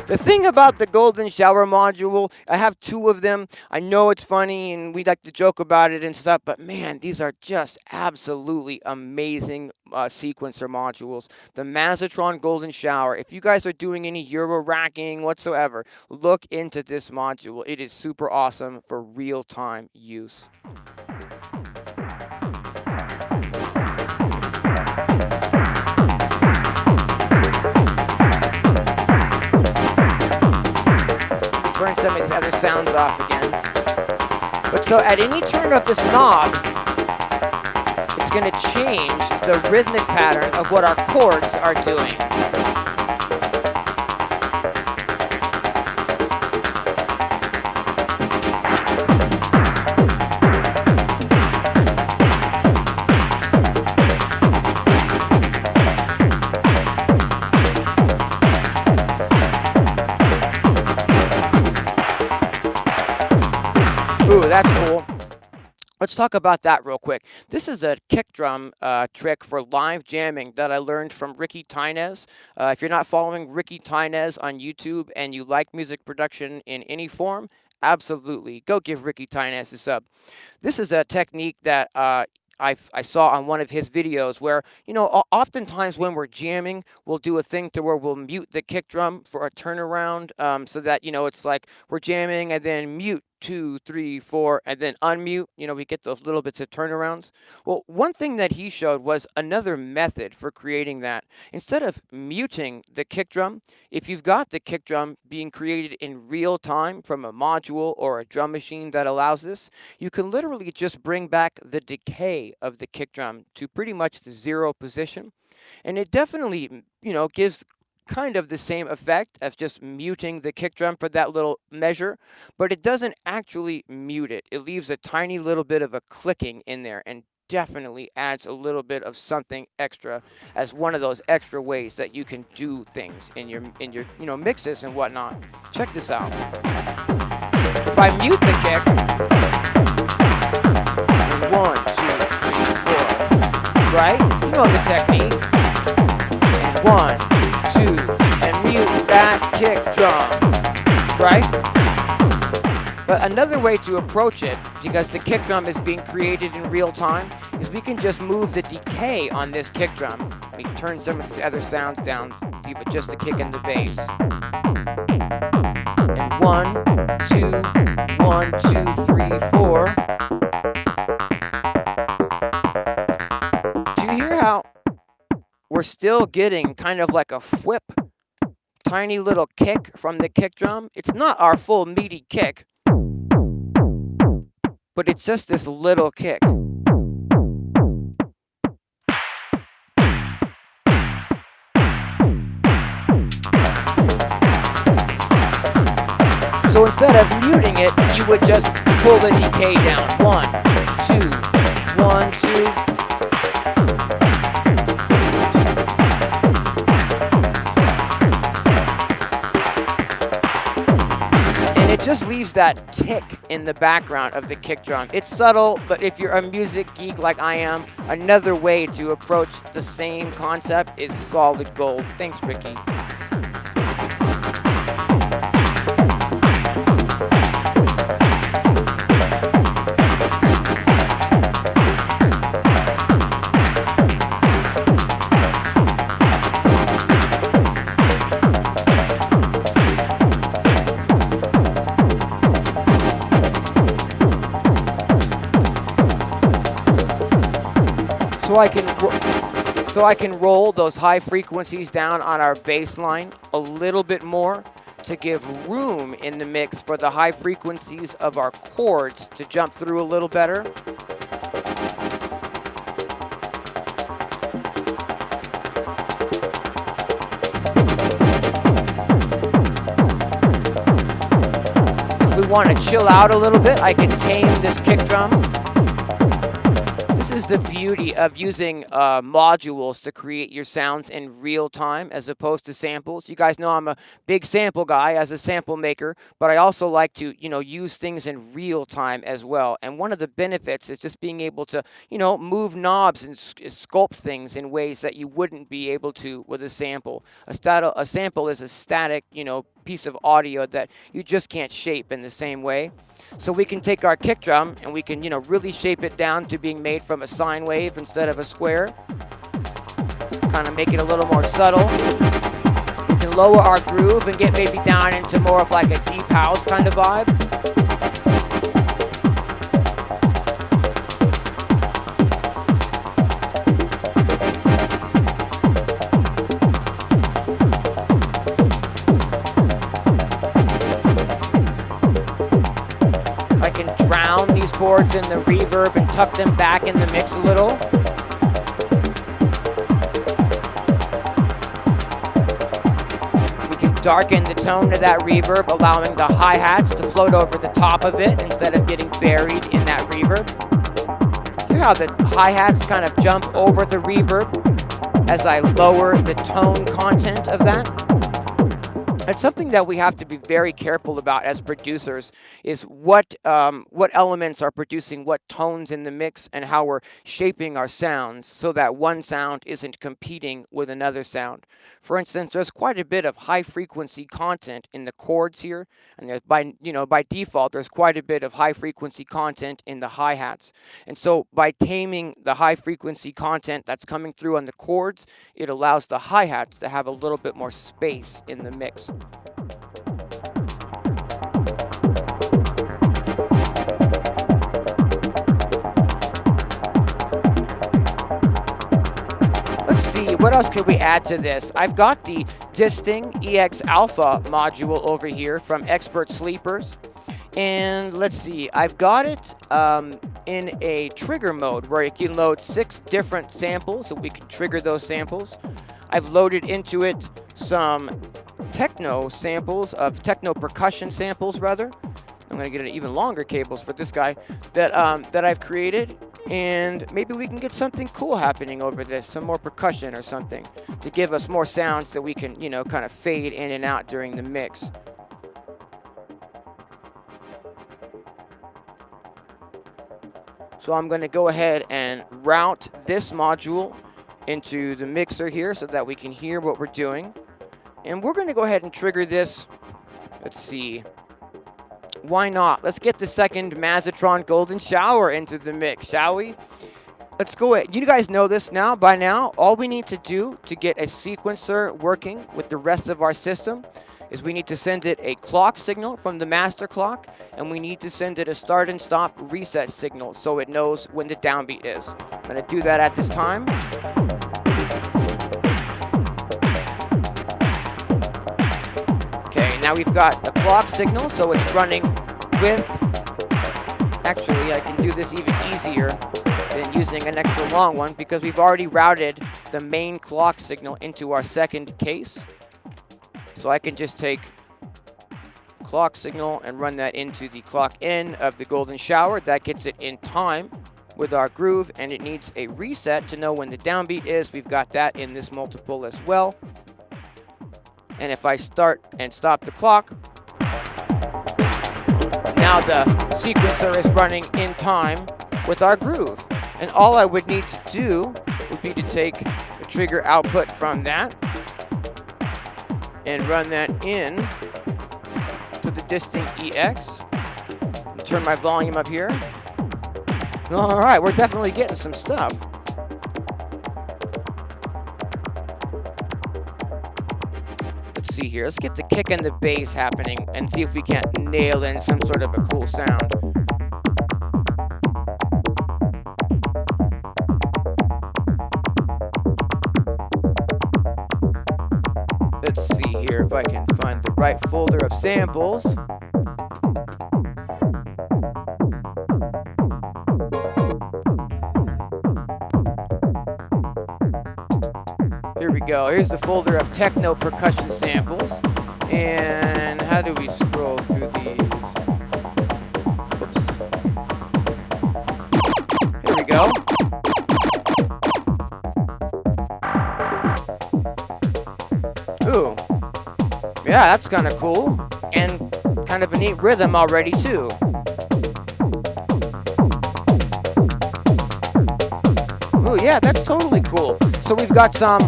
The thing about the Golden Shower module, I have 2 of them. I know it's funny and we like to joke about it and stuff, but man, these are just absolutely amazing sequencer modules. The Mazatron Golden Shower, if you guys are doing any Euroracking whatsoever, look into this module. It is super awesome for real-time use. Turn some of these other sounds off again. But so at any turn of this knob, it's going to change the rhythmic pattern of what our chords are doing. Ooh, that's cool. Let's talk about that real quick. This is a kick drum trick for live jamming that I learned from Ricky Tynes. If you're not following Ricky Tynes on YouTube and you like music production in any form, absolutely, go give Ricky Tynes a sub. This is a technique that I saw on one of his videos where, oftentimes when we're jamming, we'll do a thing to where we'll mute the kick drum for a turnaround so that, it's like we're jamming and then mute 2, 3, 4, and then unmute. We get those little bits of turnarounds. Well, one thing that he showed was another method for creating that. Instead of muting the kick drum, if you've got the kick drum being created in real time from a module or a drum machine that allows this, you can literally just bring back the decay of the kick drum to pretty much the 0 position. And it definitely, gives kind of the same effect as just muting the kick drum for that little measure, but it doesn't actually mute it. It leaves a tiny little bit of a clicking in there and definitely adds a little bit of something extra as one of those extra ways that you can do things in your mixes and whatnot. Check this out. If I mute the kick, 1, 2, 3, 4, right? You know the technique. And 1, 2, and mute that kick drum, right? But another way to approach it, because the kick drum is being created in real time, is we can just move the decay on this kick drum. Let me turn some of these other sounds down. leave it just a kick in the bass. And 1, 2, 1, 2, 3, 4. Do you hear how we're still getting kind of like a whip, tiny little kick from the kick drum? It's not our full meaty kick, but it's just this little kick. So instead of muting it, you would just pull the decay down. 1, 2, 1, 2. And it just leaves that tick in the background of the kick drum. It's subtle, but if you're a music geek like I am, another way to approach the same concept is solid gold. Thanks, Ricky. So I can roll those high frequencies down on our bass line a little bit more to give room in the mix for the high frequencies of our chords to jump through a little better. If we want to chill out a little bit, I can tame this kick drum. This is the beauty of using modules to create your sounds in real time as opposed to samples. You guys know I'm a big sample guy as a sample maker, but I also like to, use things in real time as well. And one of the benefits is just being able to, move knobs and sculpt things in ways that you wouldn't be able to with a sample. A sample is a static, piece of audio that you just can't shape in the same way. So we can take our kick drum and we can, really shape it down to being made from a sine wave instead of a square. Kind of make it a little more subtle. We can lower our groove and get maybe down into more of like a deep house kind of vibe. Drown these chords in the reverb and tuck them back in the mix a little. We can darken the tone of that reverb, allowing the hi-hats to float over the top of it instead of getting buried in that reverb. Hear how the hi-hats kind of jump over the reverb as I lower the tone content of that? It's something that we have to be very careful about as producers is what elements are producing what tones in the mix and how we're shaping our sounds so that one sound isn't competing with another sound. For instance, there's quite a bit of high frequency content in the chords here, and there's by default there's quite a bit of high frequency content in the hi-hats. And so by taming the high frequency content that's coming through on the chords, it allows the hi-hats to have a little bit more space in the mix. Let's see, what else could we add to this? I've got the Disting EX Alpha module over here from Expert Sleepers. And let's see, I've got it in a trigger mode where you can load 6 different samples, so we can trigger those samples. I've loaded into it some Tekno samples of Tekno percussion samples, rather. I'm going to get an even longer cables for this guy that I've created, and maybe we can get something cool happening over this, some more percussion or something to give us more sounds that we can, kind of fade in and out during the mix. So I'm going to go ahead and route this module into the mixer here so that we can hear what we're doing. And we're going to go ahead and trigger this. Let's see. Why not? Let's get the second Mazatron Golden Shower into the mix, shall we? let's go ahead. You guys know this now, by now. All we need to do to get a sequencer working with the rest of our system is we need to send it a clock signal from the master clock, and we need to send it a start and stop reset signal so it knows when the downbeat is. I'm going to do that at this time. Okay, now we've got a clock signal, so it's running with... Actually, I can do this even easier than using an extra long one because we've already routed the main clock signal into our second case. So I can just take clock signal and run that into the clock in of the golden shower. That gets it in time with our groove, and it needs a reset to know when the downbeat is. We've got that in this multiple as well. And if I start and stop the clock, now the sequencer is running in time with our groove. And all I would need to do would be to take the trigger output from that and run that in to the distinct EX. Turn my volume up here. All right, we're definitely getting some stuff. Let's see here. Let's get the kick and the bass happening and see if we can't nail in some sort of a cool sound. Let's see here if I can find the right folder of samples. Here we go. Here's the folder of Tekno percussion samples. And how do we scroll through these? Oops. Here we go. Ooh. Yeah, that's kind of cool. And kind of a neat rhythm already, too. Ooh, yeah, that's totally cool. So we've got some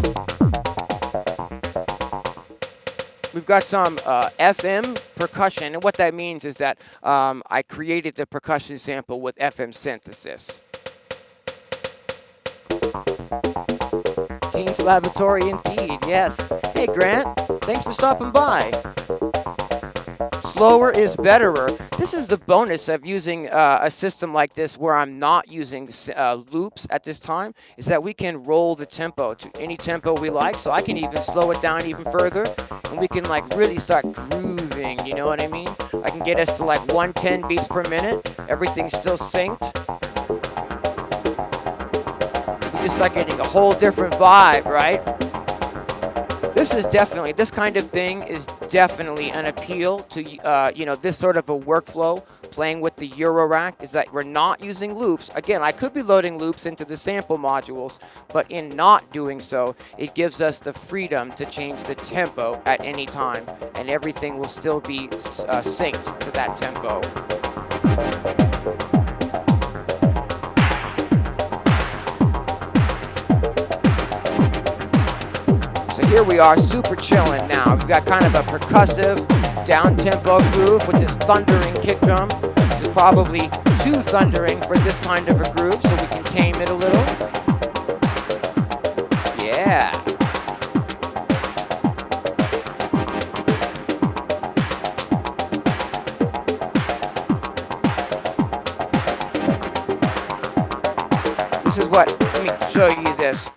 FM percussion, and what that means is that I created the percussion sample with FM synthesis. Teens Laboratory indeed, yes. Hey Grant, thanks for stopping by. Slower is betterer. This is the bonus of using a system like this where I'm not using loops at this time, is that we can roll the tempo to any tempo we like, so I can even slow it down even further, and we can like really start grooving, you know what I mean? I can get us to like 110 beats per minute, everything's still synced. We just start getting a whole different vibe, right? This kind of thing is definitely an appeal to, this sort of a workflow, playing with the Eurorack, is that we're not using loops. Again, I could be loading loops into the sample modules, but in not doing so, it gives us the freedom to change the tempo at any time, and everything will still be synced to that tempo. Here we are, super chilling now. We've got kind of a percussive, down-tempo groove with this thundering kick drum, which is probably too thundering for this kind of a groove, so we can tame it a little. Yeah. This is what, let me show you this.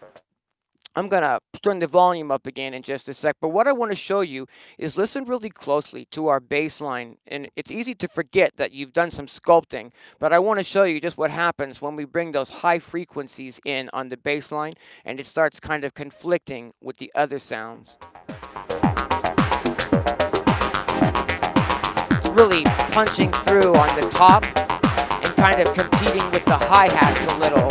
I'm going to turn the volume up again in just a sec, but what I want to show you is listen really closely to our bass line, and it's easy to forget that you've done some sculpting, but I want to show you just what happens when we bring those high frequencies in on the bass line, and it starts kind of conflicting with the other sounds. It's really punching through on the top and kind of competing with the hi-hats a little.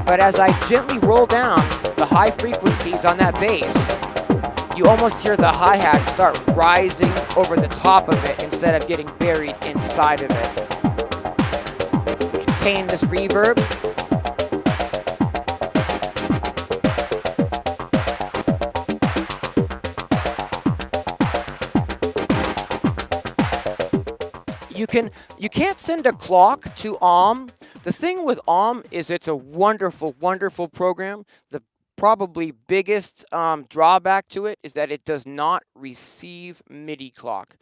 But as I gently roll down the high frequencies on that bass, you almost hear the hi-hat start rising over the top of it instead of getting buried inside of it. Contain this reverb. You can't send a clock to OM, The thing with is it's a wonderful, wonderful program. The probably biggest drawback to it is that it does not receive MIDI clock.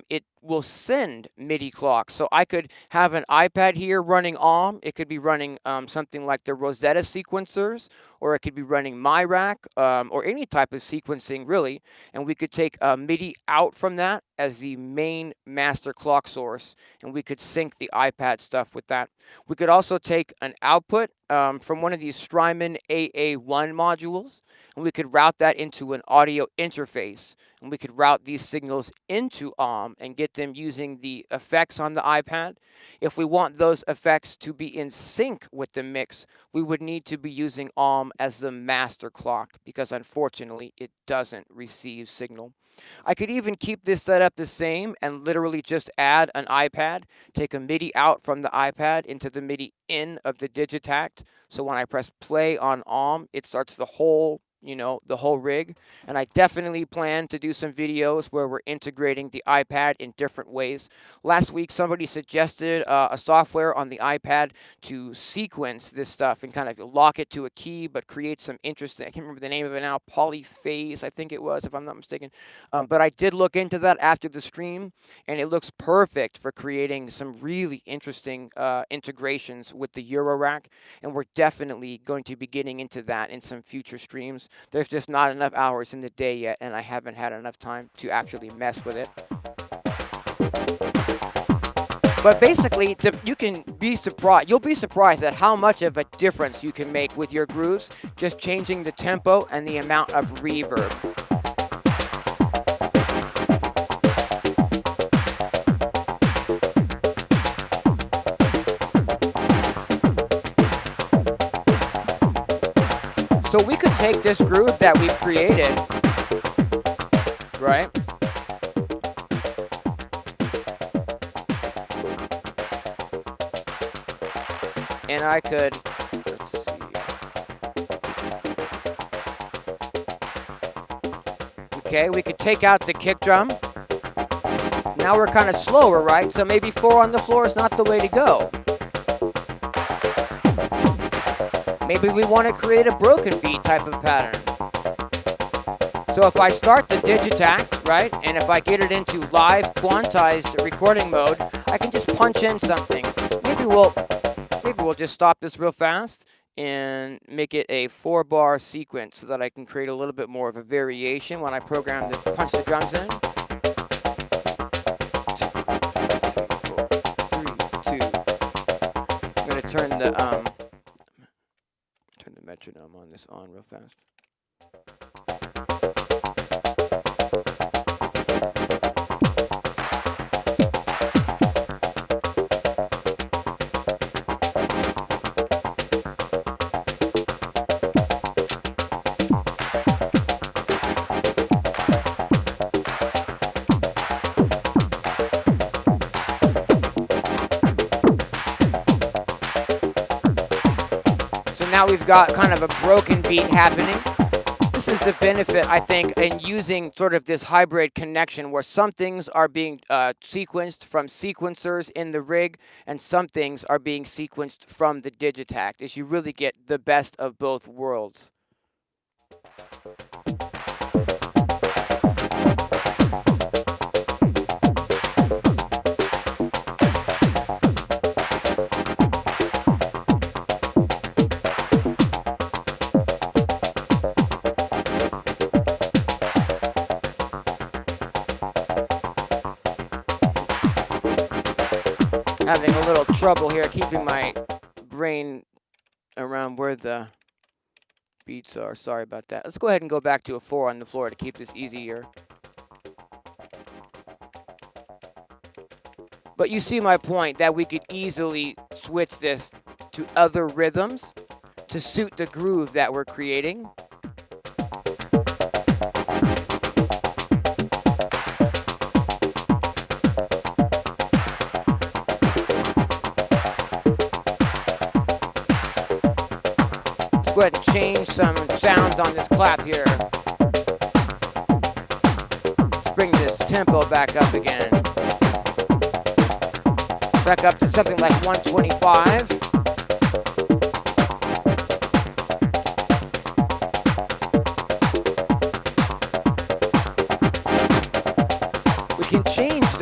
It will send MIDI clock. So I could have an iPad here running It could be running something like the Rosetta sequencers, or it could be running MyRack, or any type of sequencing really. And we could take MIDI out from that as the main master clock source, and we could sync the iPad stuff with that. We could also take an output from one of these Strymon AA1 modules, and we could route that into an audio interface, and we could route these signals into and get them using the effects on the iPad. If we want those effects to be in sync with the mix, we would need to be using as the master clock, because unfortunately it doesn't receive signal. I could even keep this setup the same and literally just add an iPad, take a MIDI out from the iPad into the MIDI in of the Digitact. So when I press play on it starts the whole the whole rig. And I definitely plan to do some videos where we're integrating the iPad in different ways. Last week, somebody suggested a software on the iPad to sequence this stuff and kind of lock it to a key, but create some interesting, I can't remember the name of it now, polyphase, I think it was, if I'm not mistaken. But I did look into that after the stream, and it looks perfect for creating some really interesting integrations with the Eurorack. And we're definitely going to be getting into that in some future streams. There's just not enough hours in the day yet, and I haven't had enough time to actually mess with it. But basically, you can be surprised. You'll be surprised at how much of a difference you can make with your grooves, just changing the tempo and the amount of reverb. So we could take this groove that we've created, right? And I could, let's see. Okay, we could take out the kick drum. Now we're kind of slower, right? So maybe 4 on the floor is not the way to go. Maybe we want to create a broken beat type of pattern. So if I start the Digitact, right, and if I get it into live quantized recording mode, I can just punch in something. Maybe we'll just stop this real fast and make it a 4-bar sequence so that I can create a little bit more of a variation when I program to punch the drums in. 2, 3, 2. I'm going to turn the metronome on this real fast. Now we've got kind of a broken beat happening. This is the benefit, I think, in using sort of this hybrid connection where some things are being sequenced from sequencers in the rig and some things are being sequenced from the Digitact, is you really get the best of both worlds. Having a little trouble here keeping my brain around where the beats are. Sorry about that. Let's go ahead and go back to a 4 on the floor to keep this easier. But you see my point that we could easily switch this to other rhythms to suit the groove that we're creating. Go ahead and change some sounds on this clap here. Let's bring this tempo back up again. Back up to something like 125.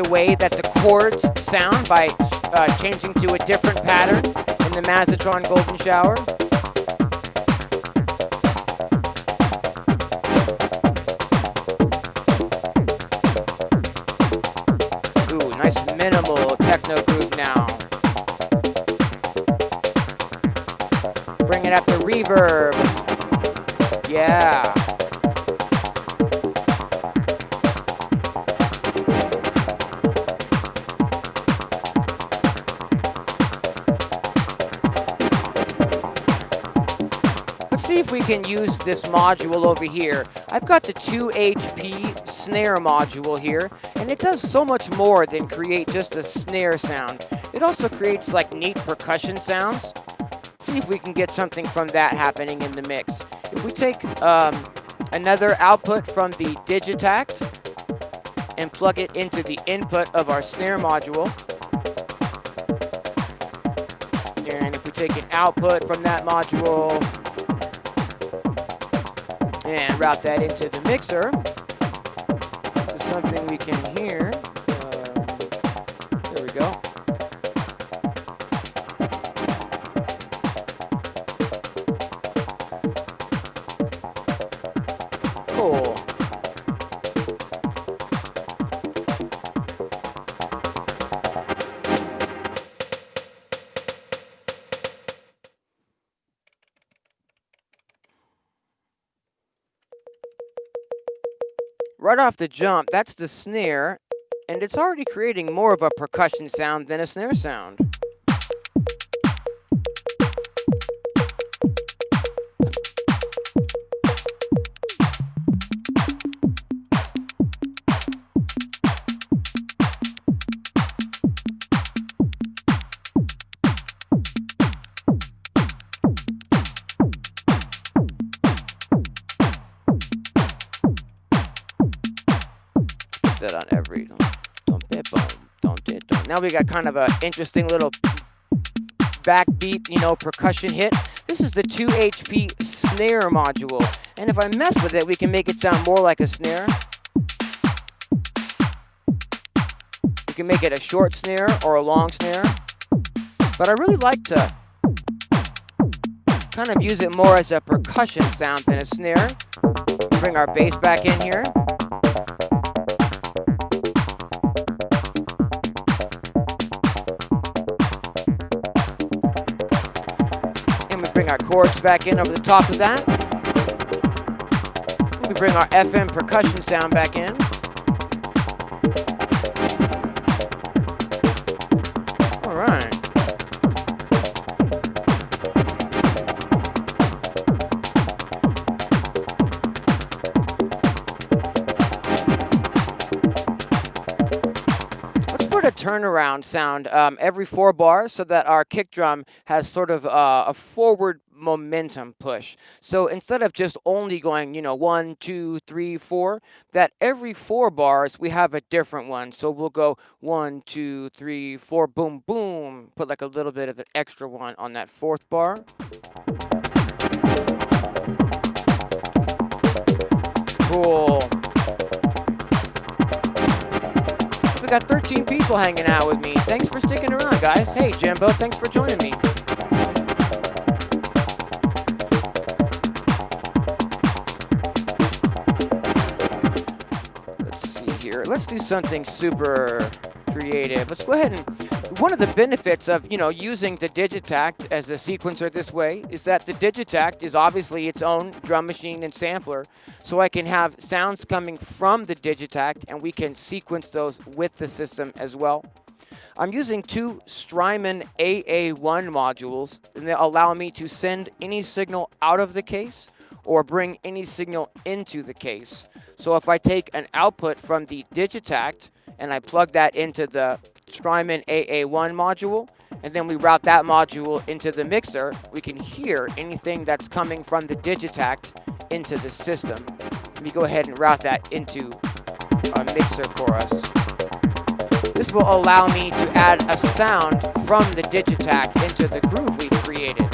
the way that the chords sound by changing to a different pattern in the Mazatron Golden Shower. Ooh, nice minimal techno groove now. Bringing up the reverb. Yeah. Let's see if we can use this module over here. I've got the 2 HP snare module here, and it does so much more than create just a snare sound. It also creates like neat percussion sounds. See if we can get something from that happening in the mix. If we take another output from the Digitact and plug it into the input of our snare module, and if we take an output from that module and route that into the mixer, there's something we can hear. There we go. Cool. Right off the jump, that's the snare, and it's already creating more of a percussion sound than a snare sound. That on every now we got kind of an interesting little backbeat, you know, percussion hit. This is the 2 HP snare module, and if I mess with it, we can make it sound more like a snare. We can make it a short snare or a long snare, but I really like to kind of use it more as a percussion sound than a snare. Bring our bass back in here. Bring our chords back in over the top of that. We bring our FM percussion sound back in. All right. Let's put a turnaround sound every 4 bars so that our kick drum has sort of a forward momentum push. So instead of just only going, you know, 1, 2, 3, 4, that every 4 bars we have a different one. So we'll go 1, 2, 3, 4, boom, boom. Put like a little bit of an extra one on that 4th bar. Cool. We got 13 people hanging out with me. Thanks for sticking around, guys. Hey, Jimbo, thanks for joining me. Let's do something super creative. Let's go ahead and, one of the benefits of, you know, using the Digitact as a sequencer this way is that the Digitact is obviously its own drum machine and sampler. So I can have sounds coming from the Digitact and we can sequence those with the system as well. I'm using 2 Strymon AA1 modules, and they allow me to send any signal out of the case or bring any signal into the case. So if I take an output from the Digitact and I plug that into the Strymon AA1 module, and then we route that module into the mixer, we can hear anything that's coming from the Digitact into the system. Let me go ahead and route that into a mixer for us. This will allow me to add a sound from the Digitact into the groove we've created.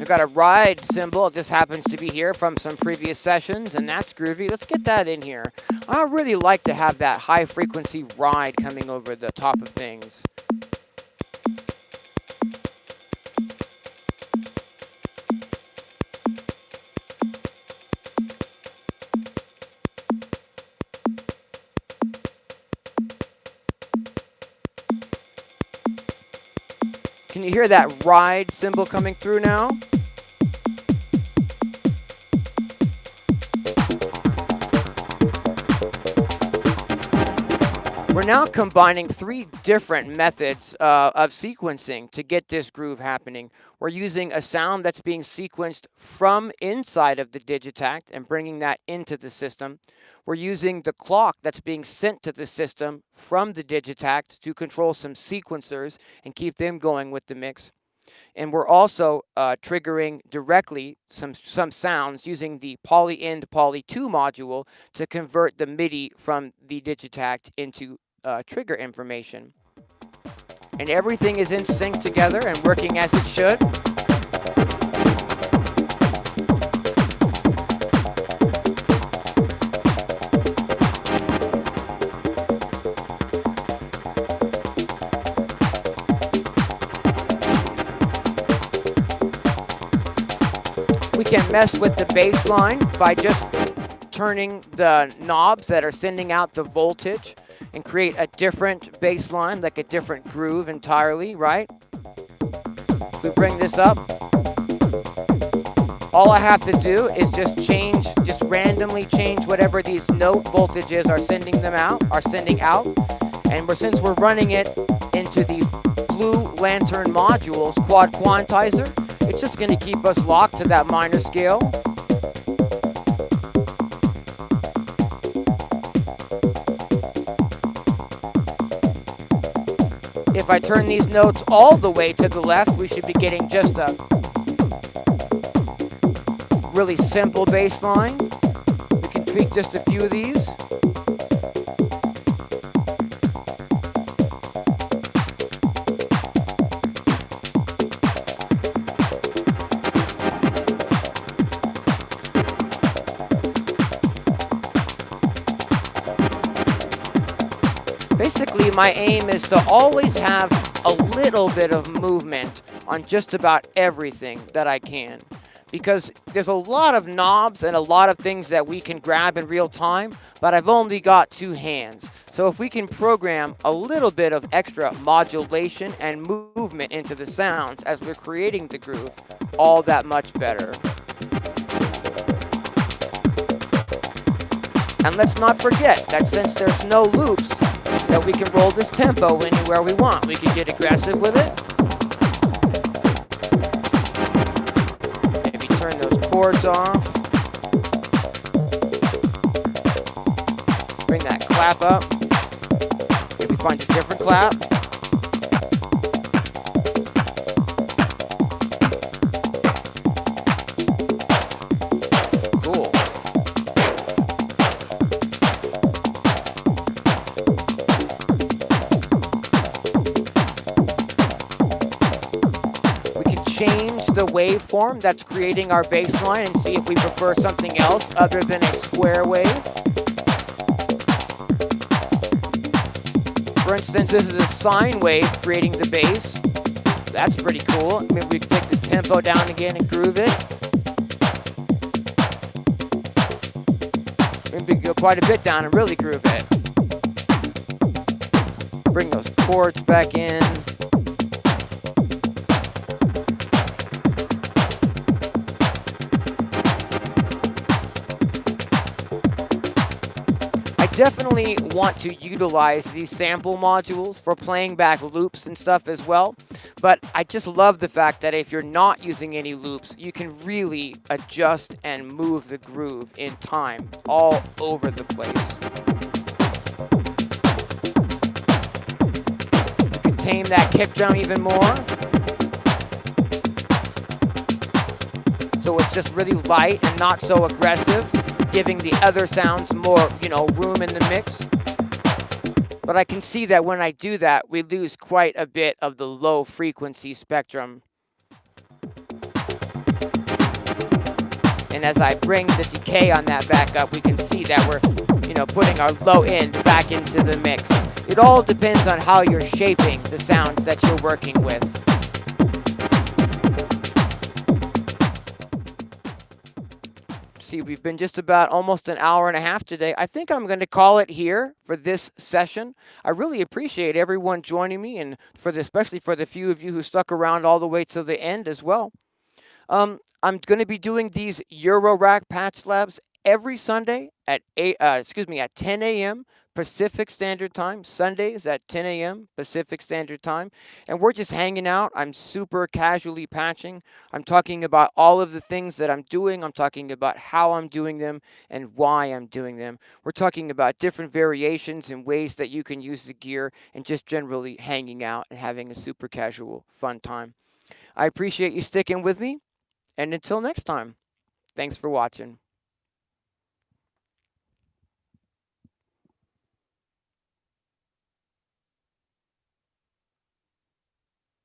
We've got a ride cymbal. It just happens to be here from some previous sessions, and that's groovy. Let's get that in here. I really like to have that high frequency ride coming over the top of things. Can you hear that ride cymbal coming through now? We're now combining 3 different methods of sequencing to get this groove happening. We're using a sound that's being sequenced from inside of the Digitact and bringing that into the system. We're using the clock that's being sent to the system from the Digitact to control some sequencers and keep them going with the mix. And we're also triggering directly some sounds using the poly-in to poly-2 module to convert the MIDI from the Digitact into trigger information. And everything is in sync together and working as it should. We can mess with the bass line by just turning the knobs that are sending out the voltage and create a different bass line, like a different groove entirely, right? If we bring this up, all I have to do is just randomly change whatever these note voltages are sending out. And since we're running it into the Blue Lantern module's quad quantizer, it's just going to keep us locked to that minor scale. If I turn these notes all the way to the left, we should be getting just a really simple bass line. We can tweak just a few of these. Basically, my aim is to always have a little bit of movement on just about everything that I can. Because there's a lot of knobs and a lot of things that we can grab in real time, but I've only got 2 hands. So if we can program a little bit of extra modulation and movement into the sounds as we're creating the groove, all that much better. And let's not forget that since there's no loops, that we can roll this tempo anywhere we want. We can get aggressive with it. Maybe turn those chords off. Bring that clap up. Maybe find a different clap. Cool. Change the waveform that's creating our bass line and see if we prefer something else other than a square wave. For instance, this is a sine wave creating the bass. That's pretty cool. Maybe we can take this tempo down again and groove it. Maybe go quite a bit down and really groove it. Bring those chords back in. Definitely want to utilize these sample modules for playing back loops and stuff as well, but I just love the fact that if you're not using any loops, you can really adjust and move the groove in time all over the place. You can tame that kick drum even more, so it's just really light and not so aggressive, giving the other sounds more, room in the mix. But I can see that when I do that, we lose quite a bit of the low frequency spectrum. And as I bring the decay on that back up, we can see that we're, putting our low end back into the mix. It all depends on how you're shaping the sounds that you're working with. See, we've been just about almost an hour and a half today. I think I'm going to call it here for this session. I really appreciate everyone joining me, and especially for the few of you who stuck around all the way to the end as well. I'm going to be doing these Eurorack patch labs every Sunday at 10 a.m. Pacific Standard Time. Sundays at 10 a.m. Pacific Standard Time. And we're just hanging out. I'm super casually patching. I'm talking about all of the things that I'm doing. I'm talking about how I'm doing them and why I'm doing them. We're talking about different variations and ways that you can use the gear, and just generally hanging out and having a super casual, fun time. I appreciate you sticking with me. And until next time, thanks for watching.